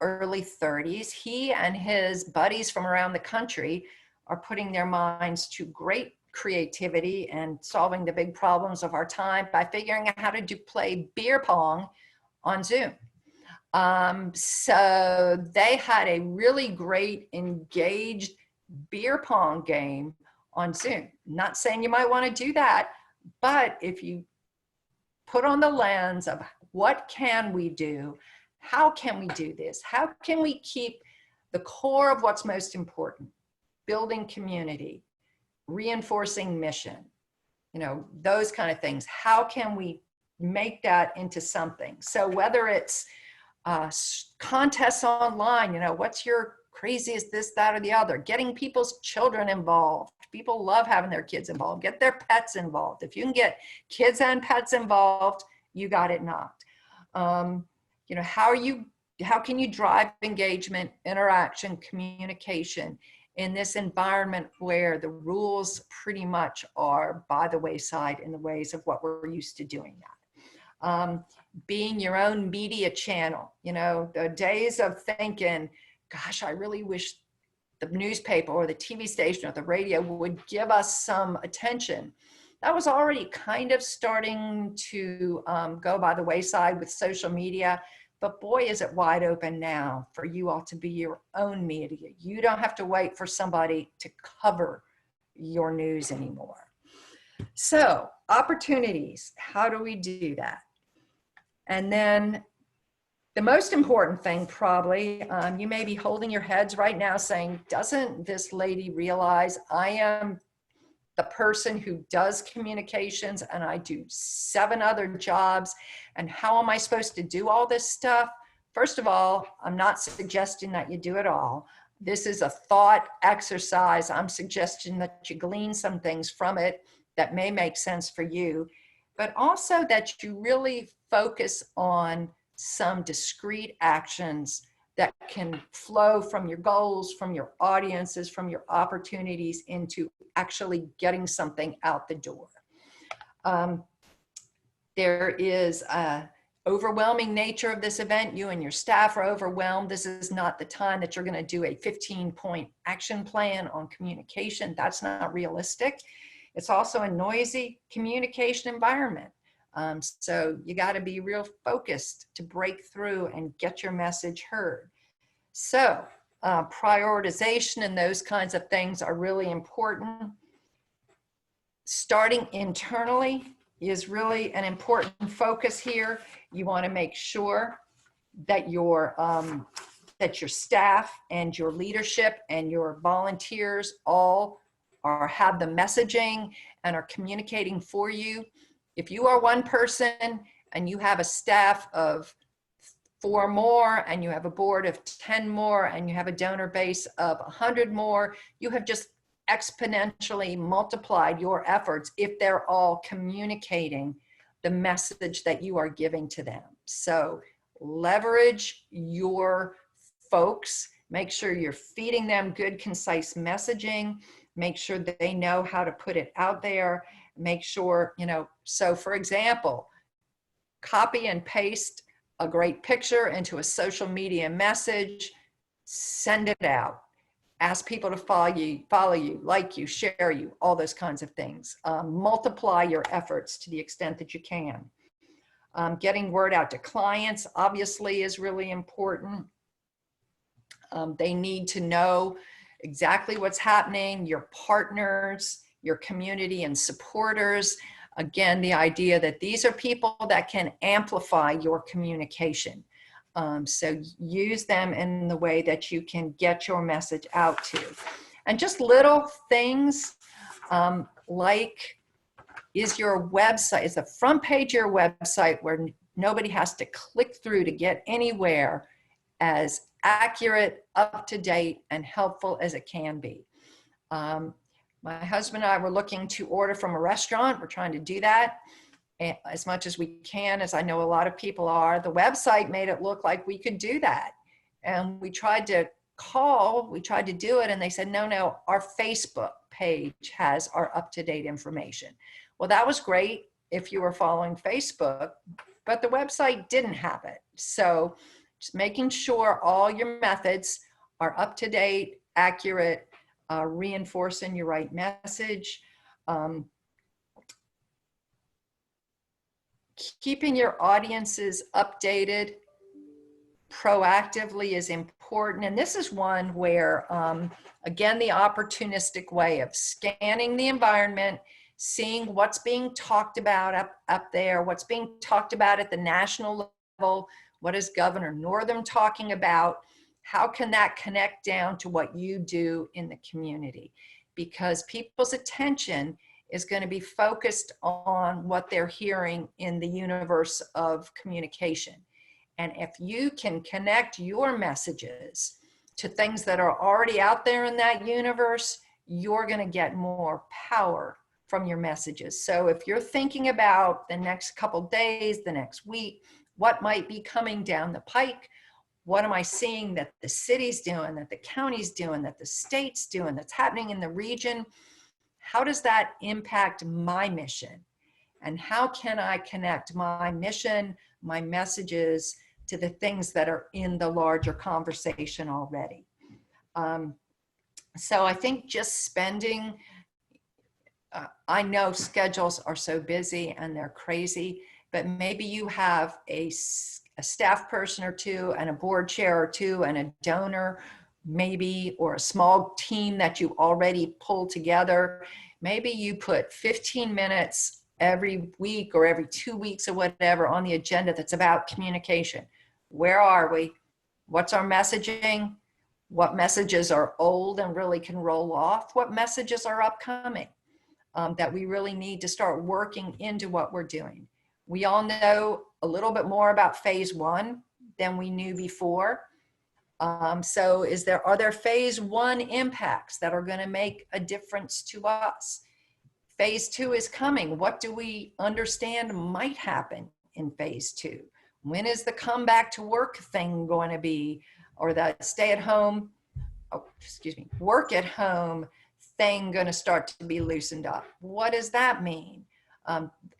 early 30s. He and his buddies from around the country are putting their minds to great creativity and solving the big problems of our time by figuring out how to play beer pong on Zoom. So they had a really great engaged beer pong game on Zoom. Not saying you might want to do that, but if you put on the lens of what can we do, how can we do this? How can we keep the core of what's most important? Building community, reinforcing mission, you know, those kind of things. How can we make that into something? So whether it's contests online, you know, what's your craziest this, that, or the other, getting people's children involved. People love having their kids involved. Get their pets involved. If you can get kids and pets involved, you got it knocked. You know, how can you drive engagement, interaction, communication in this environment where the rules pretty much are by the wayside in the ways of what we're used to doing that. Being your own media channel, you know, the days of thinking, gosh, I really wish the newspaper or the TV station or the radio would give us some attention. That was already kind of starting to go by the wayside with social media. But boy, is it wide open now for you all to be your own media. You don't have to wait for somebody to cover your news anymore. So opportunities, how do we do that? And then the most important thing probably, you may be holding your heads right now saying, doesn't this lady realize I am the person who does communications and I do 7 other jobs, and how am I supposed to do all this stuff? First of all, I'm not suggesting that you do it all. This is a thought exercise. I'm suggesting that you glean some things from it that may make sense for you, but also that you really focus on some discrete actions that can flow from your goals, from your audiences, from your opportunities into actually getting something out the door. There is a overwhelming nature of this event. You and your staff are overwhelmed. This is not the time that you're going to do a 15-point action plan on communication. That's not realistic. It's also a noisy communication environment. So you got to be real focused to break through and get your message heard. So prioritization and those kinds of things are really important. Starting internally is really an important focus here. You want to make sure that your staff and your leadership and your volunteers all have the messaging and are communicating for you. If you are one person and you have a staff of 4 more and you have a board of 10 more and you have a donor base of 100 more, you have just exponentially multiplied your efforts if they're all communicating the message that you are giving to them. So leverage your folks, make sure you're feeding them good, concise messaging, make sure that they know how to put it out there, make sure, so for example, copy and paste a great picture into a social media message, send it out. Ask people to follow you, like you, share you, all those kinds of things. Multiply your efforts to the extent that you can. Getting word out to clients obviously is really important. They need to know exactly what's happening, your partners, your community and supporters. Again, the idea that these are people that can amplify your communication. So use them in the way that you can get your message out to. And just little things like, is your website, is the front page of your website where nobody has to click through to get anywhere as accurate, up to date, and helpful as it can be. My husband and I were looking to order from a restaurant. We're trying to do that as much as we can, as I know a lot of people are. The website made it look like we could do that. And we tried to do it, and they said, no, our Facebook page has our up-to-date information. Well, that was great if you were following Facebook, but the website didn't have it. So just making sure all your methods are up-to-date, accurate, reinforcing your right message. Keeping your audiences updated proactively is important. And this is one where, again, the opportunistic way of scanning the environment, seeing what's being talked about up there, what's being talked about at the national level, what is Governor Northam talking about, how can that connect down to what you do in the community? Because people's attention is going to be focused on what they're hearing in the universe of communication. And if you can connect your messages to things that are already out there in that universe, you're going to get more power from your messages. So if you're thinking about the next couple days, the next week, what might be coming down the pike, what am I seeing that the city's doing, that the county's doing, that the state's doing, that's happening in the region? How does that impact my mission? And how can I connect my mission, my messages to the things that are in the larger conversation already? So I think just spending, I know schedules are so busy and they're crazy, but maybe you have a a staff person or two and a board chair or two and a donor maybe, or a small team that you already pulled together. Maybe you put 15 minutes every week or every 2 weeks or whatever on the agenda that's about communication. Where are we? What's our messaging? What messages are old and really can roll off? What messages are upcoming that we really need to start working into what we're doing? We all know a little bit more about phase one than we knew before. So are there phase one impacts that are going to make a difference to us? Phase two is coming. What do we understand might happen in phase two? When is the come back to work thing going to be, or the stay at home, work at home thing going to start to be loosened up? What does that mean?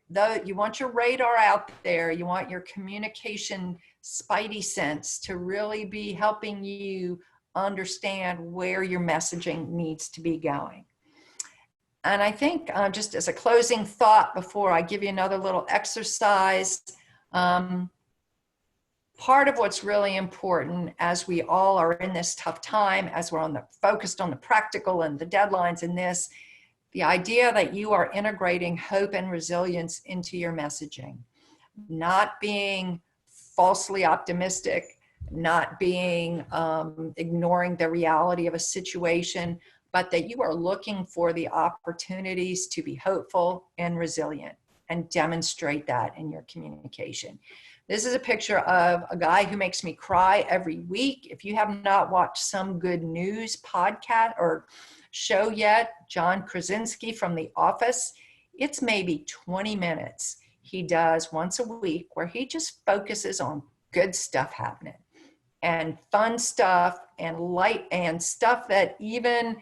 Though you want your radar out there, you want your communication spidey sense to really be helping you understand where your messaging needs to be going. And I think just as a closing thought before I give you another little exercise, part of what's really important as we all are in this tough time, as we're focused on the practical and the deadlines in this, the idea that you are integrating hope and resilience into your messaging, not being falsely optimistic, not being ignoring the reality of a situation, but that you are looking for the opportunities to be hopeful and resilient and demonstrate that in your communication. This is a picture of a guy who makes me cry every week. If you have not watched Some Good News podcast or show yet, John Krasinski from The Office, it's maybe 20 minutes he does once a week where he just focuses on good stuff happening and fun stuff and light and stuff that even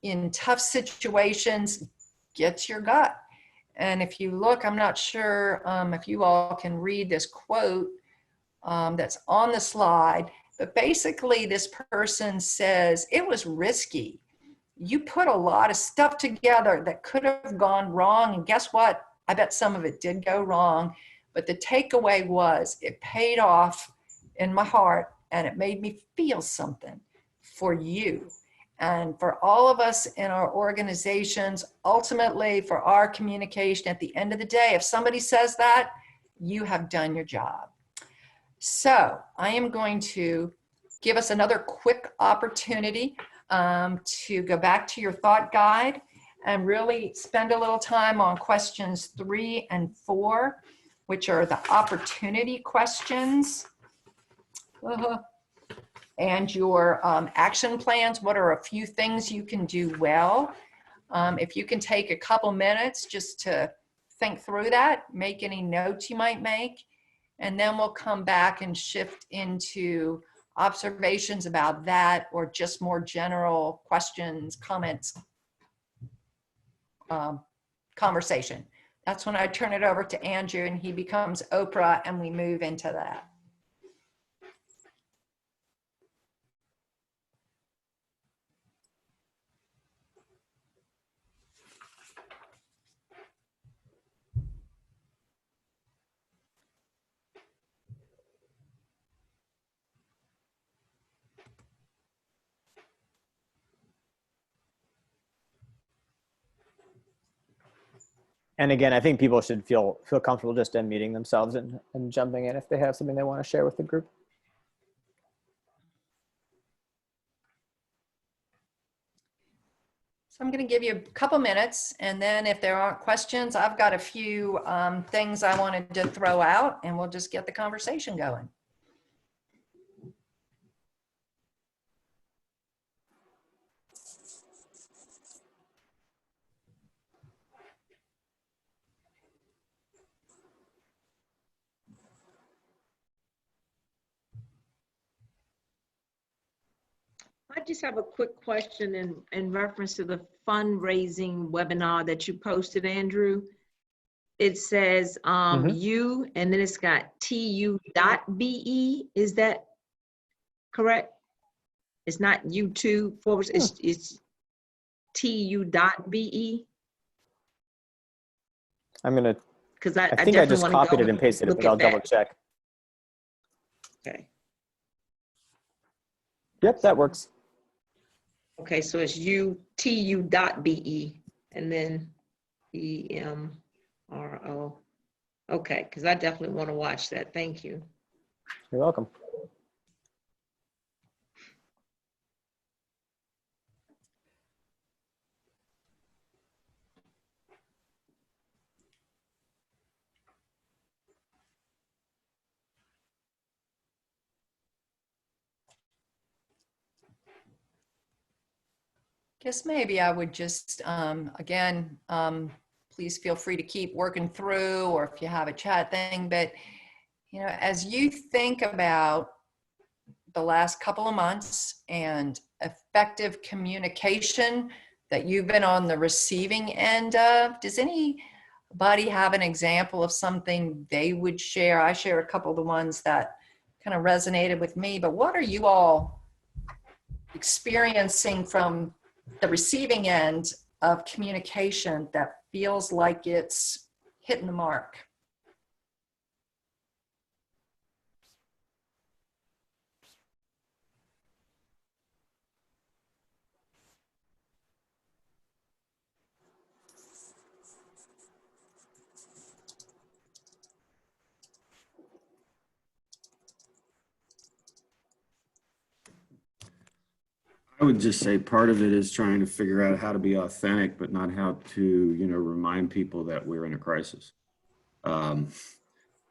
in tough situations gets your gut. And if you look, I'm not sure if you all can read this quote that's on the slide, but basically this person says, it was risky. You put a lot of stuff together that could have gone wrong. And guess what? I bet some of it did go wrong, but the takeaway was it paid off in my heart and it made me feel something for you. And for all of us in our organizations, ultimately for our communication at the end of the day, if somebody says that, you have done your job. So I am going to give us another quick opportunity to go back to your thought guide and really spend a little time on questions 3 and 4, which are the opportunity questions. And your action plans. What are a few things you can do well? If you can take a couple minutes just to think through that, make any notes you might make, and then we'll come back and shift into observations about that or just more general questions, comments, conversation. That's when I turn it over to Andrew and he becomes Oprah and we move into that. And again, I think people should feel comfortable just unmuting themselves and jumping in if they have something they want to share with the group. So I'm going to give you a couple minutes, and then if there aren't questions, I've got a few things I wanted to throw out, and we'll just get the conversation going. I just have a quick question in reference to the fundraising webinar that you posted, Andrew. It says you, and then it's got tu.be. Is that correct? It's not YouTube forward, it's tu.be. I'm gonna, Because I think I just copied it and pasted it, but I'll double check. Okay. Yep, that works. Okay, so it's utu.be and then EMRO. Okay, because I definitely want to watch that. Thank you. You're welcome. Guess maybe I would just, again, please feel free to keep working through, or if you have a chat thing, but, you know, as you think about the last couple of months and effective communication that you've been on the receiving end of, does anybody have an example of something they would share? I share a couple of the ones that kind of resonated with me, but what are you all experiencing from the receiving end of communication that feels like it's hitting the mark? I would just say part of it is trying to figure out how to be authentic, but not how to, remind people that we're in a crisis. How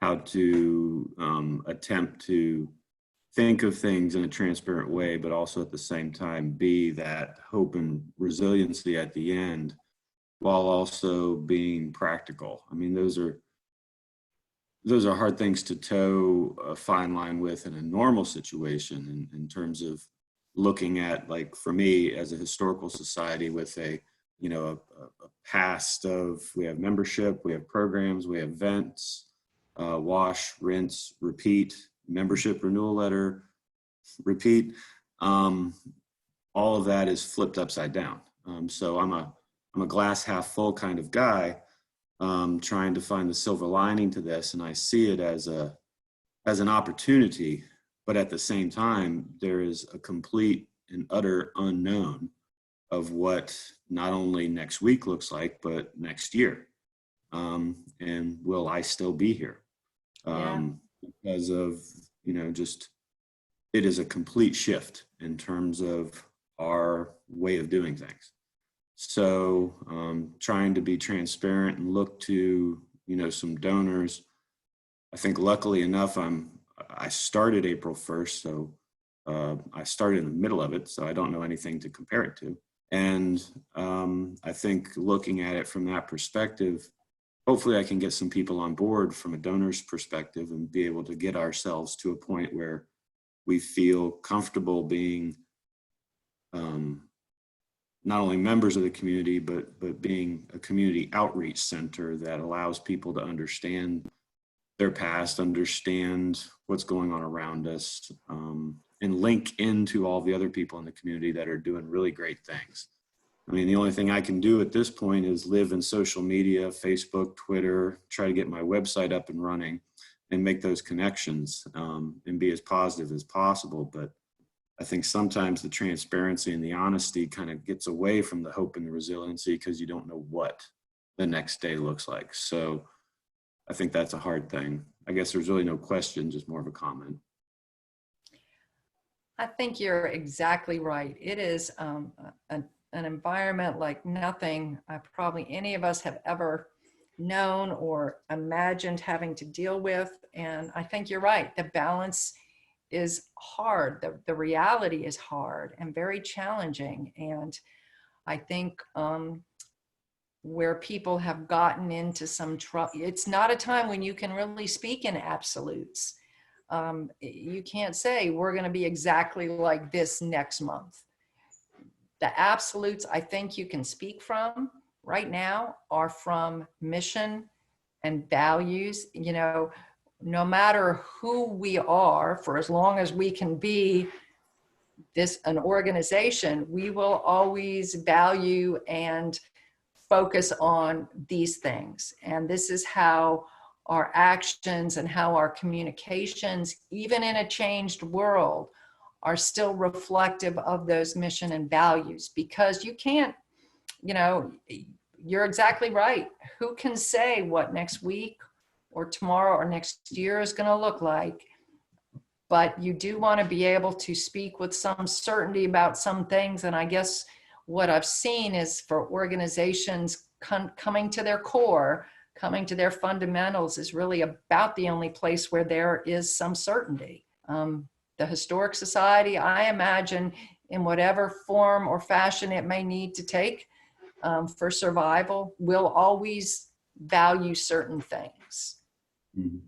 to attempt to think of things in a transparent way, but also at the same time be that hope and resiliency at the end, while also being practical. I mean, those are hard things to toe a fine line with in a normal situation in terms of looking at, like, for me as a historical society with a past of, we have membership, we have programs, we have events, wash, rinse, repeat, membership renewal letter, repeat. All of that is flipped upside down. So I'm a glass half full kind of guy, trying to find the silver lining to this, and I see it as an opportunity. But at the same time, there is a complete and utter unknown of what not only next week looks like, but next year. And will I still be here? Because of, just, it is a complete shift in terms of our way of doing things. So trying to be transparent and look to, some donors. I think luckily enough, I started April 1st, so I started in the middle of it, so I don't know anything to compare it to. And I think looking at it from that perspective, hopefully I can get some people on board from a donor's perspective and be able to get ourselves to a point where we feel comfortable being not only members of the community, but being a community outreach center that allows people to understand their past, understand what's going on around us, and link into all the other people in the community that are doing really great things. I mean, the only thing I can do at this point is live in social media, Facebook, Twitter, try to get my website up and running and make those connections, and be as positive as possible. But I think sometimes the transparency and the honesty kind of gets away from the hope and the resiliency because you don't know what the next day looks like. So I think that's a hard thing. I guess there's really no question, just more of a comment. I think you're exactly right. It is an environment like nothing probably any of us have ever known or imagined having to deal with. And I think you're right. The balance is hard. The reality is hard and very challenging. And I think where people have gotten into some trouble, it's not a time when you can really speak in absolutes. You can't say we're going to be exactly like this next month. The absolutes I think you can speak from right now are from mission and values. No matter who we are, for as long as we can be an organization, we will always value and focus on these things. And this is how our actions and how our communications, even in a changed world, are still reflective of those mission and values. Because you can't, you know, you're exactly right. Who can say what next week or tomorrow or next year is going to look like? But you do want to be able to speak with some certainty about some things. And I guess what I've seen is for organizations coming to their core, coming to their fundamentals is really about the only place where there is some certainty. The Historic Society, I imagine, in whatever form or fashion it may need to take for survival, will always value certain things. Mhm.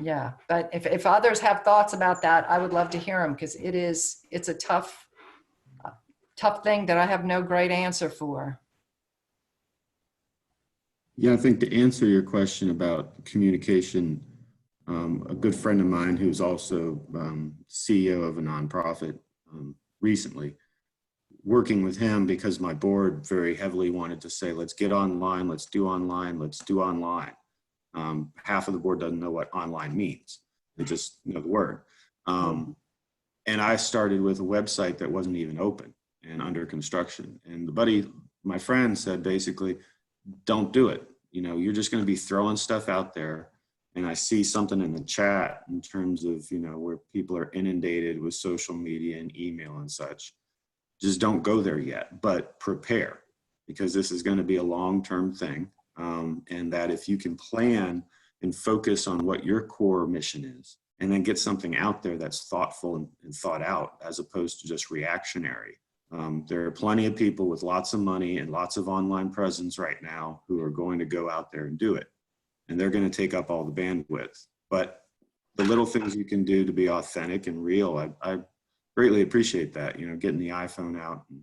Yeah, but if others have thoughts about that, I would love to hear them, because it's a tough thing that I have no great answer for. Yeah, I think to answer your question about communication, a good friend of mine who's also CEO of a nonprofit recently, working with him because my board very heavily wanted to say, let's get online, let's do online, let's do online. Half of the board doesn't know what online means. They just know the word. And I started with a website that wasn't even open and under construction. And my friend said, basically, don't do it. You know, you're just going to be throwing stuff out there. And I see something in the chat in terms of, you know, where people are inundated with social media and email and such. Just don't go there yet, but prepare, because this is going to be a long-term thing. And that if you can plan and focus on what your core mission is, and then get something out there that's thoughtful and thought out, as opposed to just reactionary. There are plenty of people with lots of money and lots of online presence right now who are going to go out there and do it. And they're going to take up all the bandwidth. But the little things you can do to be authentic and real, I greatly appreciate that, you know, getting the iPhone out and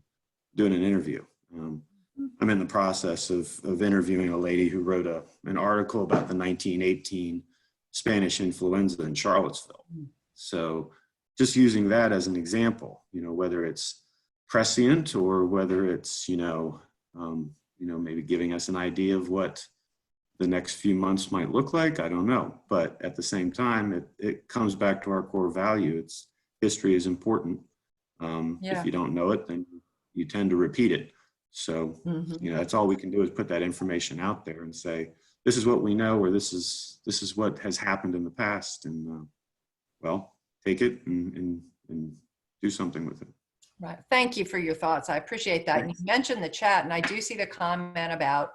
doing an interview. I'm in the process of interviewing a lady who wrote an article about the 1918 Spanish influenza in Charlottesville. So just using that as an example, you know, whether it's prescient or whether it's, maybe giving us an idea of what the next few months might look like, I don't know. But at the same time, it comes back to our core value. History is important. If you don't know it, then you tend to repeat it. So, that's all we can do is put that information out there and say, this is what we know, or this is what has happened in the past. And take it and do something with it. Right. Thank you for your thoughts. I appreciate that. And you mentioned the chat, and I do see the comment about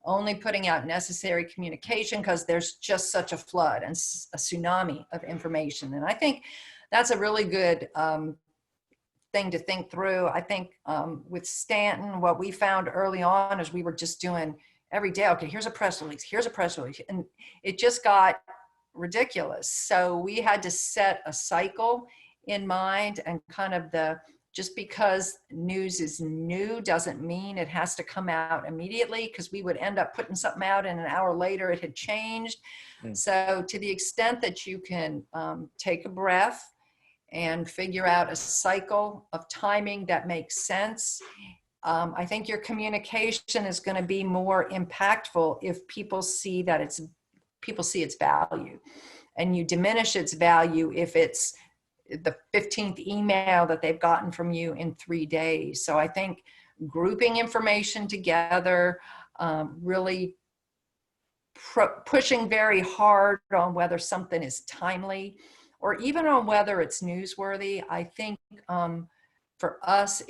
only putting out necessary communication because there's just such a flood and a tsunami of information. And I think that's a really good thing to think through. I think with Stanton, what we found early on is we were just doing every day, okay, here's a press release, and it just got ridiculous. So we had to set a cycle in mind, and kind of just because news is new doesn't mean it has to come out immediately, because we would end up putting something out and an hour later it had changed. So to the extent that you can take a breath and figure out a cycle of timing that makes sense, I think your communication is going to be more impactful if people see that its value, and you diminish its value if it's the 15th email that they've gotten from you in 3 days. So I think grouping information together, really pushing very hard on whether something is timely or even on whether it's newsworthy. I think for us,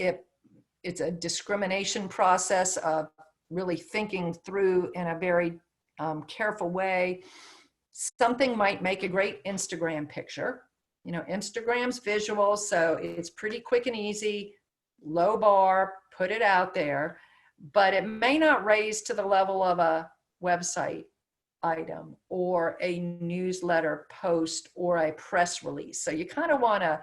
it's a discrimination process of really thinking through in a very careful way. Something might make a great Instagram picture. You know, Instagram's visual, so it's pretty quick and easy, low bar, put it out there, but it may not raise to the level of a website item or a newsletter post or a press release. So you kind of want to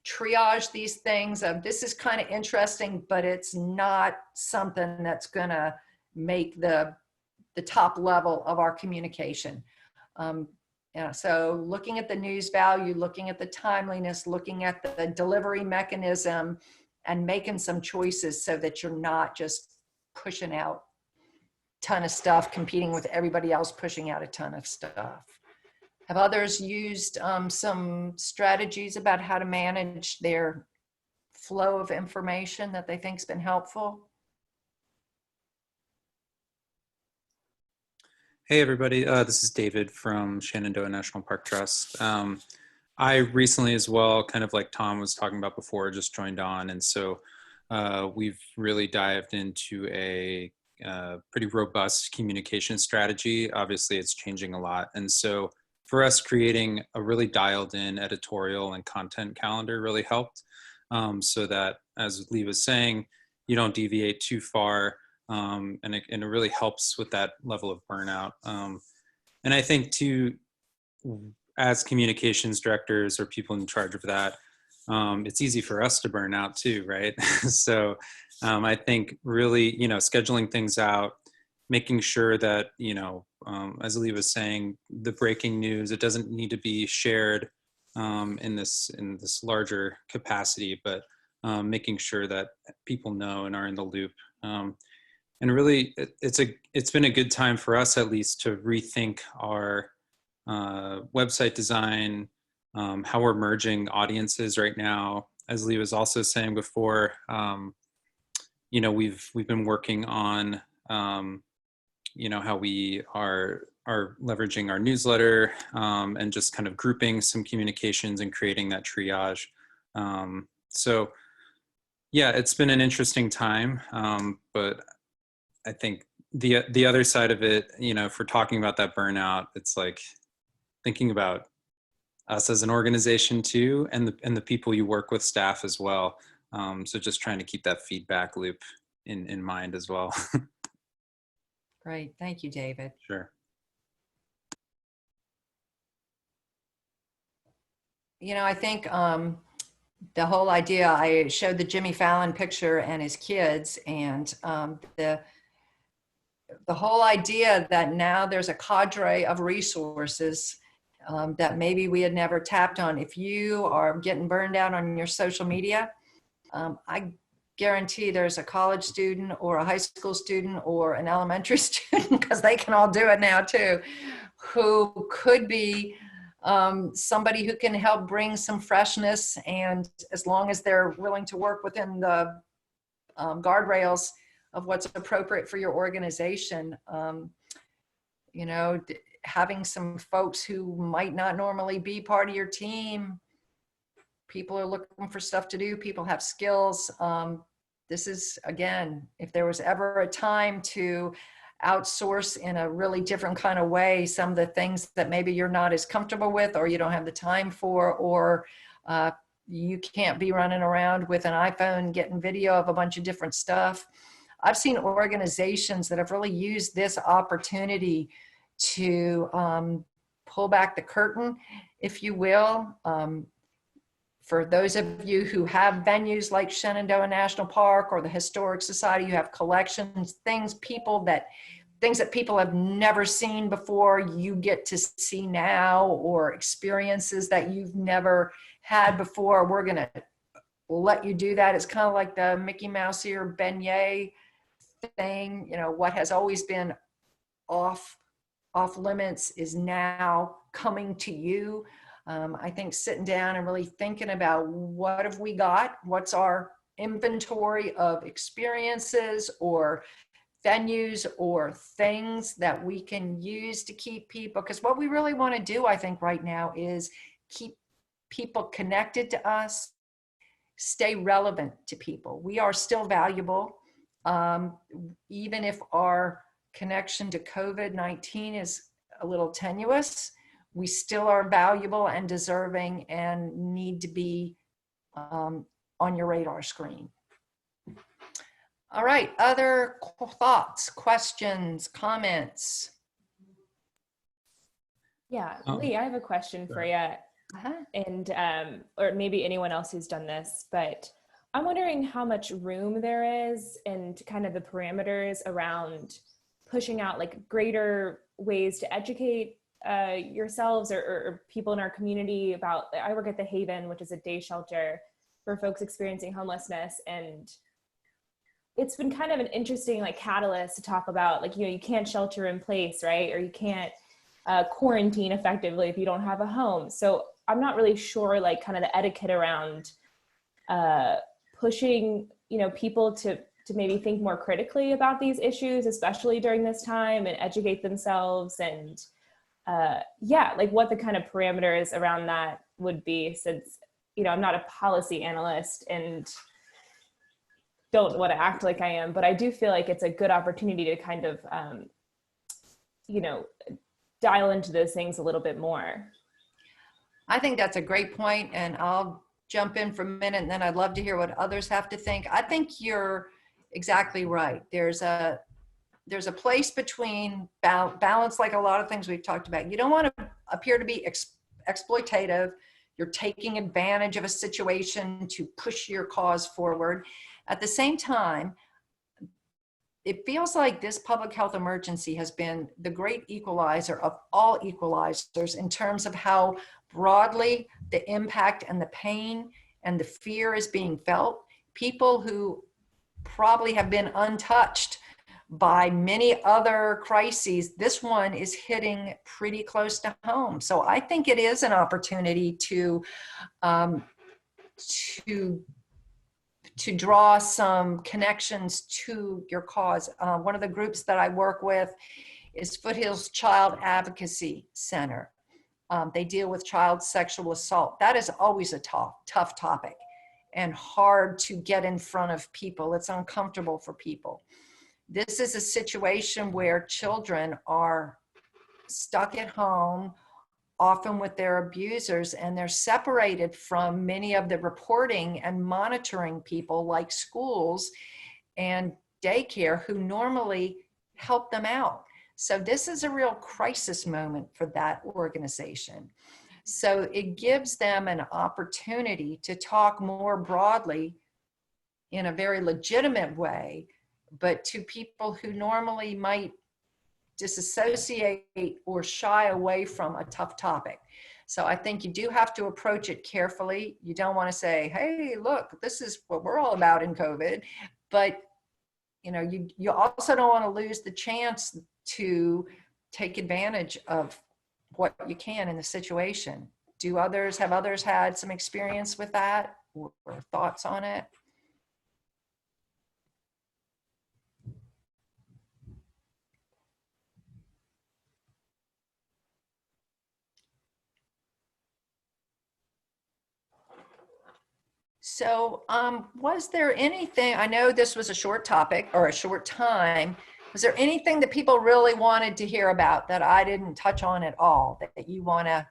triage these things of, this is kind of interesting, but it's not something that's going to make the top level of our communication. So looking at the news value, looking at the timeliness, looking at the delivery mechanism, and making some choices so that you're not just pushing out ton of stuff, competing with everybody else pushing out a ton of stuff. Have others used some strategies about how to manage their flow of information that they think's been helpful? Hey everybody, this is David from Shenandoah National Park Trust. I recently as well, kind of like Tom was talking about before, just joined on, and so we've really dived into a pretty robust communication strategy. Obviously it's changing a lot, and so for us, creating a really dialed in editorial and content calendar really helped, so that, as Lee was saying, you don't deviate too far. And it really helps with that level of burnout. And I think too, as communications directors or people in charge of that, it's easy for us to burn out too, right? So I think really, scheduling things out, making sure that, as Lee was saying, the breaking news, it doesn't need to be shared in this larger capacity, but making sure that people know and are in the loop. And really, it's been a good time for us, at least, to rethink our website design, how we're merging audiences right now. As Lee was also saying before, we've been working on, how we are leveraging our newsletter and just kind of grouping some communications and creating that triage. So, yeah, it's been an interesting time, but I think the other side of it, if we're talking about that burnout, it's like thinking about us as an organization too, and the people you work with, staff as well. So just trying to keep that feedback loop in mind as well. Great, thank you, David. Sure. I think the whole idea, I showed the Jimmy Fallon picture and his kids, and the whole idea that now there's a cadre of resources that maybe we had never tapped on. If you are getting burned out on your social media, I guarantee there's a college student or a high school student or an elementary student, because they can all do it now too, who could be somebody who can help bring some freshness, and as long as they're willing to work within the guardrails of what's appropriate for your organization, having some folks who might not normally be part of your team. People are looking for stuff to do. People have skills. This is, again, if there was ever a time to outsource in a really different kind of way some of the things that maybe you're not as comfortable with, or you don't have the time for, or you can't be running around with an iPhone getting video of a bunch of different stuff. I've seen organizations that have really used this opportunity to pull back the curtain, if you will. For those of you who have venues like Shenandoah National Park or the Historic Society, you have collections, things that people have never seen before, you get to see now, or experiences that you've never had before. We're going to let you do that. It's kind of like the Mickey Mouse ear beignet thing. What has always been off limits is now coming to you. I think sitting down and really thinking about what have we got, what's our inventory of experiences or venues or things that we can use to keep people, because what we really want to do, I think right now, is keep people connected to us, stay relevant to people. We are still valuable, even if our connection to COVID-19 is a little tenuous. We still are valuable and deserving and need to be on your radar screen. All right, other thoughts, questions, comments? Yeah, Lee, I have a question for you. And or maybe anyone else who's done this, but I'm wondering how much room there is and kind of the parameters around pushing out like greater ways to educate yourselves or people in our community about. I work at the Haven, which is a day shelter for folks experiencing homelessness, and it's been kind of an interesting like catalyst to talk about, like, you know, you can't shelter in place, right? Or you can't quarantine effectively if you don't have a home. So I'm not really sure, like, kind of the etiquette around pushing, you know, people to maybe think more critically about these issues, especially during this time, and educate themselves, and yeah, like what the kind of parameters around that would be, since, you know, I'm not a policy analyst and don't want to act like I am, but I do feel like it's a good opportunity to kind of, you know, dial into those things a little bit more. I think that's a great point, and I'll jump in for a minute, and then I'd love to hear what others have to think. I think you're exactly right. There's a place between balance, like a lot of things we've talked about. You don't want to appear to be exploitative. You're taking advantage of a situation to push your cause forward. At the same time, it feels like this public health emergency has been the great equalizer of all equalizers in terms of how broadly the impact and the pain and the fear is being felt. People who probably have been untouched by many other crises, this one is hitting pretty close to home. So I think it is an opportunity to draw some connections to your cause. One of the groups that I work with is Foothills Child Advocacy Center. They deal with child sexual assault. That is always a tough topic and hard to get in front of people. It's uncomfortable for people. This is a situation where children are stuck at home, often with their abusers, and they're separated from many of the reporting and monitoring people like schools and daycare who normally help them out. So this is a real crisis moment for that organization. So it gives them an opportunity to talk more broadly in a very legitimate way, but to people who normally might disassociate or shy away from a tough topic. So I think you do have to approach it carefully. You don't want to say, hey, look, this is what we're all about in COVID. But you know, you also don't want to lose the chance to take advantage of what you can in the situation. Have others had some experience with that or thoughts on it? So was there anything, I know this was a short topic or a short time, was there anything that people really wanted to hear about that I didn't touch on at all, that you want to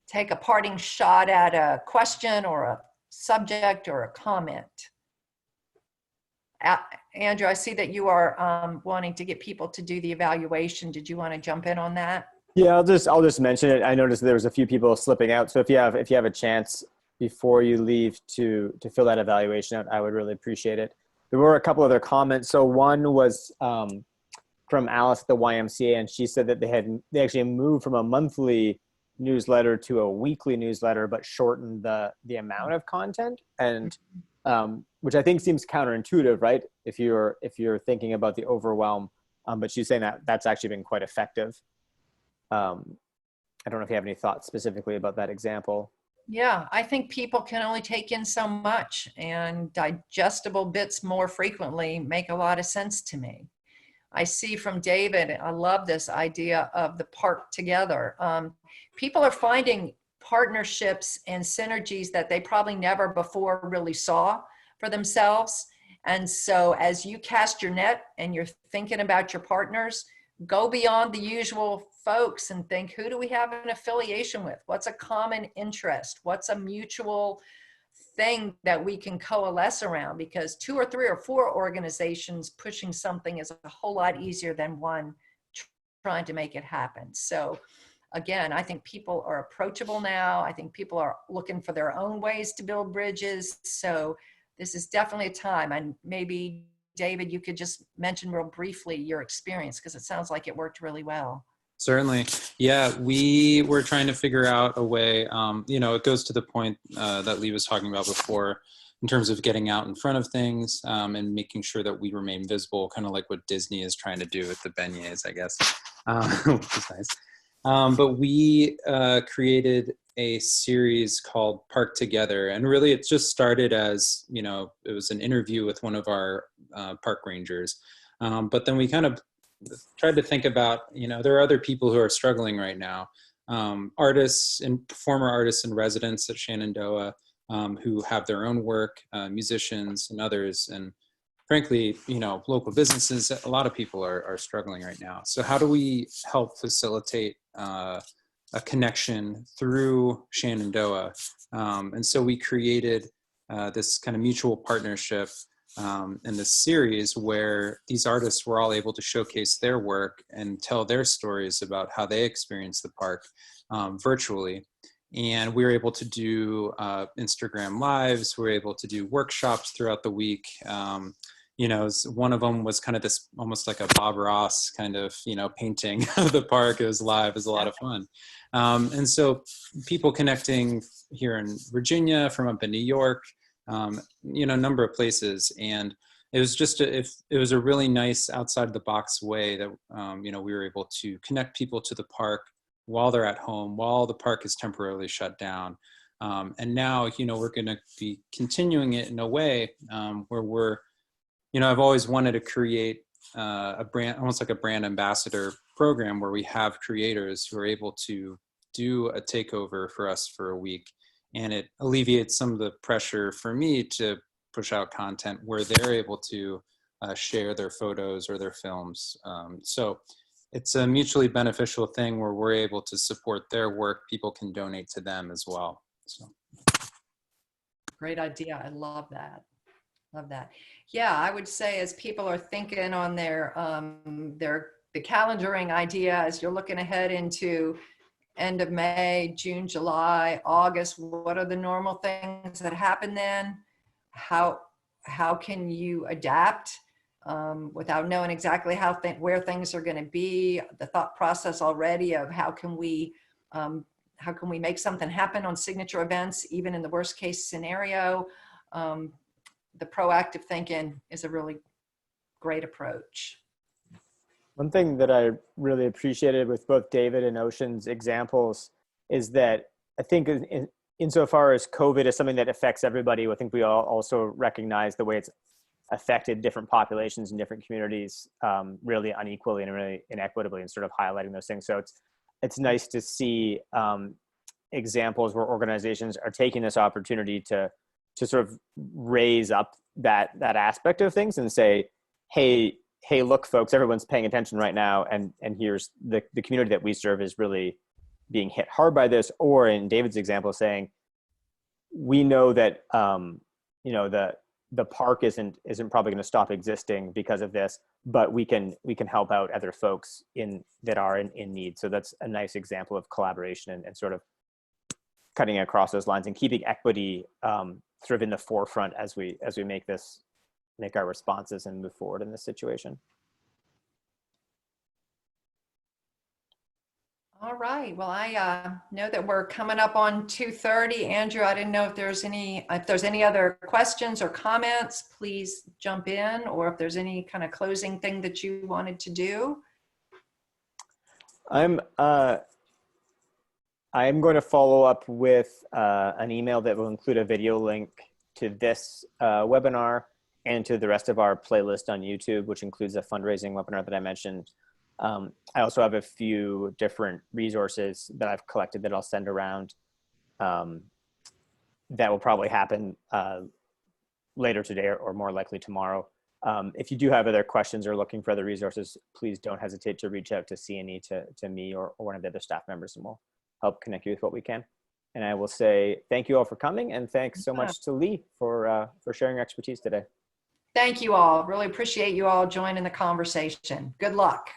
take a parting shot at, a question or a subject or a comment? Andrew, I see that you are wanting to get people to do the evaluation. Did you want to jump in on that? Yeah, I'll just mention it. I noticed there was a few people slipping out. So if you have a chance before you leave to fill that evaluation out, I would really appreciate it. There were a couple other comments. So one was from Alice at the YMCA, and she said that they actually moved from a monthly newsletter to a weekly newsletter, but shortened the amount of content, and which I think seems counterintuitive, right? If you're thinking about the overwhelm, but she's saying that that's actually been quite effective. I don't know if you have any thoughts specifically about that example. Yeah, I think people can only take in so much, and digestible bits more frequently make a lot of sense to me. I see from David, I love this idea of the park together. People are finding partnerships and synergies that they probably never before really saw for themselves. And so as you cast your net and you're thinking about your partners, go beyond the usual folks and think, who do we have an affiliation with? What's a common interest? What's a mutual thing that we can coalesce around? Because 2 or 3 or 4 organizations pushing something is a whole lot easier than one trying to make it happen. So again, I think people are approachable now. I think people are looking for their own ways to build bridges. So this is definitely a time. And maybe David, you could just mention real briefly your experience, because it sounds like it worked really well. Certainly. Yeah, we were trying to figure out a way, it goes to the point that Lee was talking about before. in terms of getting out in front of things and making sure that we remain visible, kind of like what Disney is trying to do with the beignets, I guess, which is nice. But we created a series called Park Together. And really it just started as, you know, it was an interview with one of our park rangers. But then we kind of tried to think about, you know, there are other people who are struggling right now. Artists and former artists and residents at Shenandoah who have their own work, musicians and others. And frankly, you know, local businesses, a lot of people are struggling right now. So how do we help facilitate a connection through Shenandoah? And so we created this kind of mutual partnership in this series where these artists were all able to showcase their work and tell their stories about how they experienced the park virtually. And we were able to do Instagram lives. We were able to do workshops throughout the week. You know, one of them was kind of this almost like a Bob Ross kind of, you know, painting of the park. It was live. It was a lot of fun. And so people connecting here in Virginia, from up in New York, you know, a number of places. And it was just, it was a really nice outside the box way that, you know, we were able to connect people to the park while they're at home, while the park is temporarily shut down. And now, you know, we're going to be continuing it in a way where we're, you know, I've always wanted to create a brand, almost like a brand ambassador program where we have creators who are able to do a takeover for us for a week. And it alleviates some of the pressure for me to push out content where they're able to share their photos or their films. So it's a mutually beneficial thing where we're able to support their work. People can donate to them as well. So. Great idea. I love that. Love that. Yeah, I would say as people are thinking on the calendaring idea, as you're looking ahead into end of May, June, July, August, what are the normal things that happen then? How can you adapt without knowing exactly where things are going to be? The thought process already of how can we make something happen on signature events, even in the worst case scenario. The proactive thinking is a really great approach. One thing that I really appreciated with both David and Ocean's examples is that I think insofar as COVID is something that affects everybody, I think we all also recognize the way it's affected different populations and different communities really unequally and really inequitably, and sort of highlighting those things. So it's nice to see examples where organizations are taking this opportunity to sort of raise up that aspect of things and say, hey, look, folks, everyone's paying attention right now. And here's the community that we serve is really being hit hard by this. Or in David's example, saying, we know that, you know, the park isn't probably going to stop existing because of this, but we can help out other folks that are in need. So that's a nice example of collaboration and sort of cutting across those lines and keeping equity sort of in the forefront as we make our responses and move forward in this situation. All right. Well, I know that we're coming up on 2:30. Andrew, I didn't know if there's any other questions or comments, please jump in, or if there's any kind of closing thing that you wanted to do. I'm going to follow up with an email that will include a video link to this webinar and to the rest of our playlist on YouTube, which includes a fundraising webinar that I mentioned. I also have a few different resources that I've collected that I'll send around that will probably happen later today or more likely tomorrow. If you do have other questions or looking for other resources, please don't hesitate to reach out to C&E, to me or one of the other staff members, and we'll help connect you with what we can. And I will say thank you all for coming, and thanks so much to Lee for sharing your expertise today. Thank you all. Really appreciate you all joining the conversation. Good luck.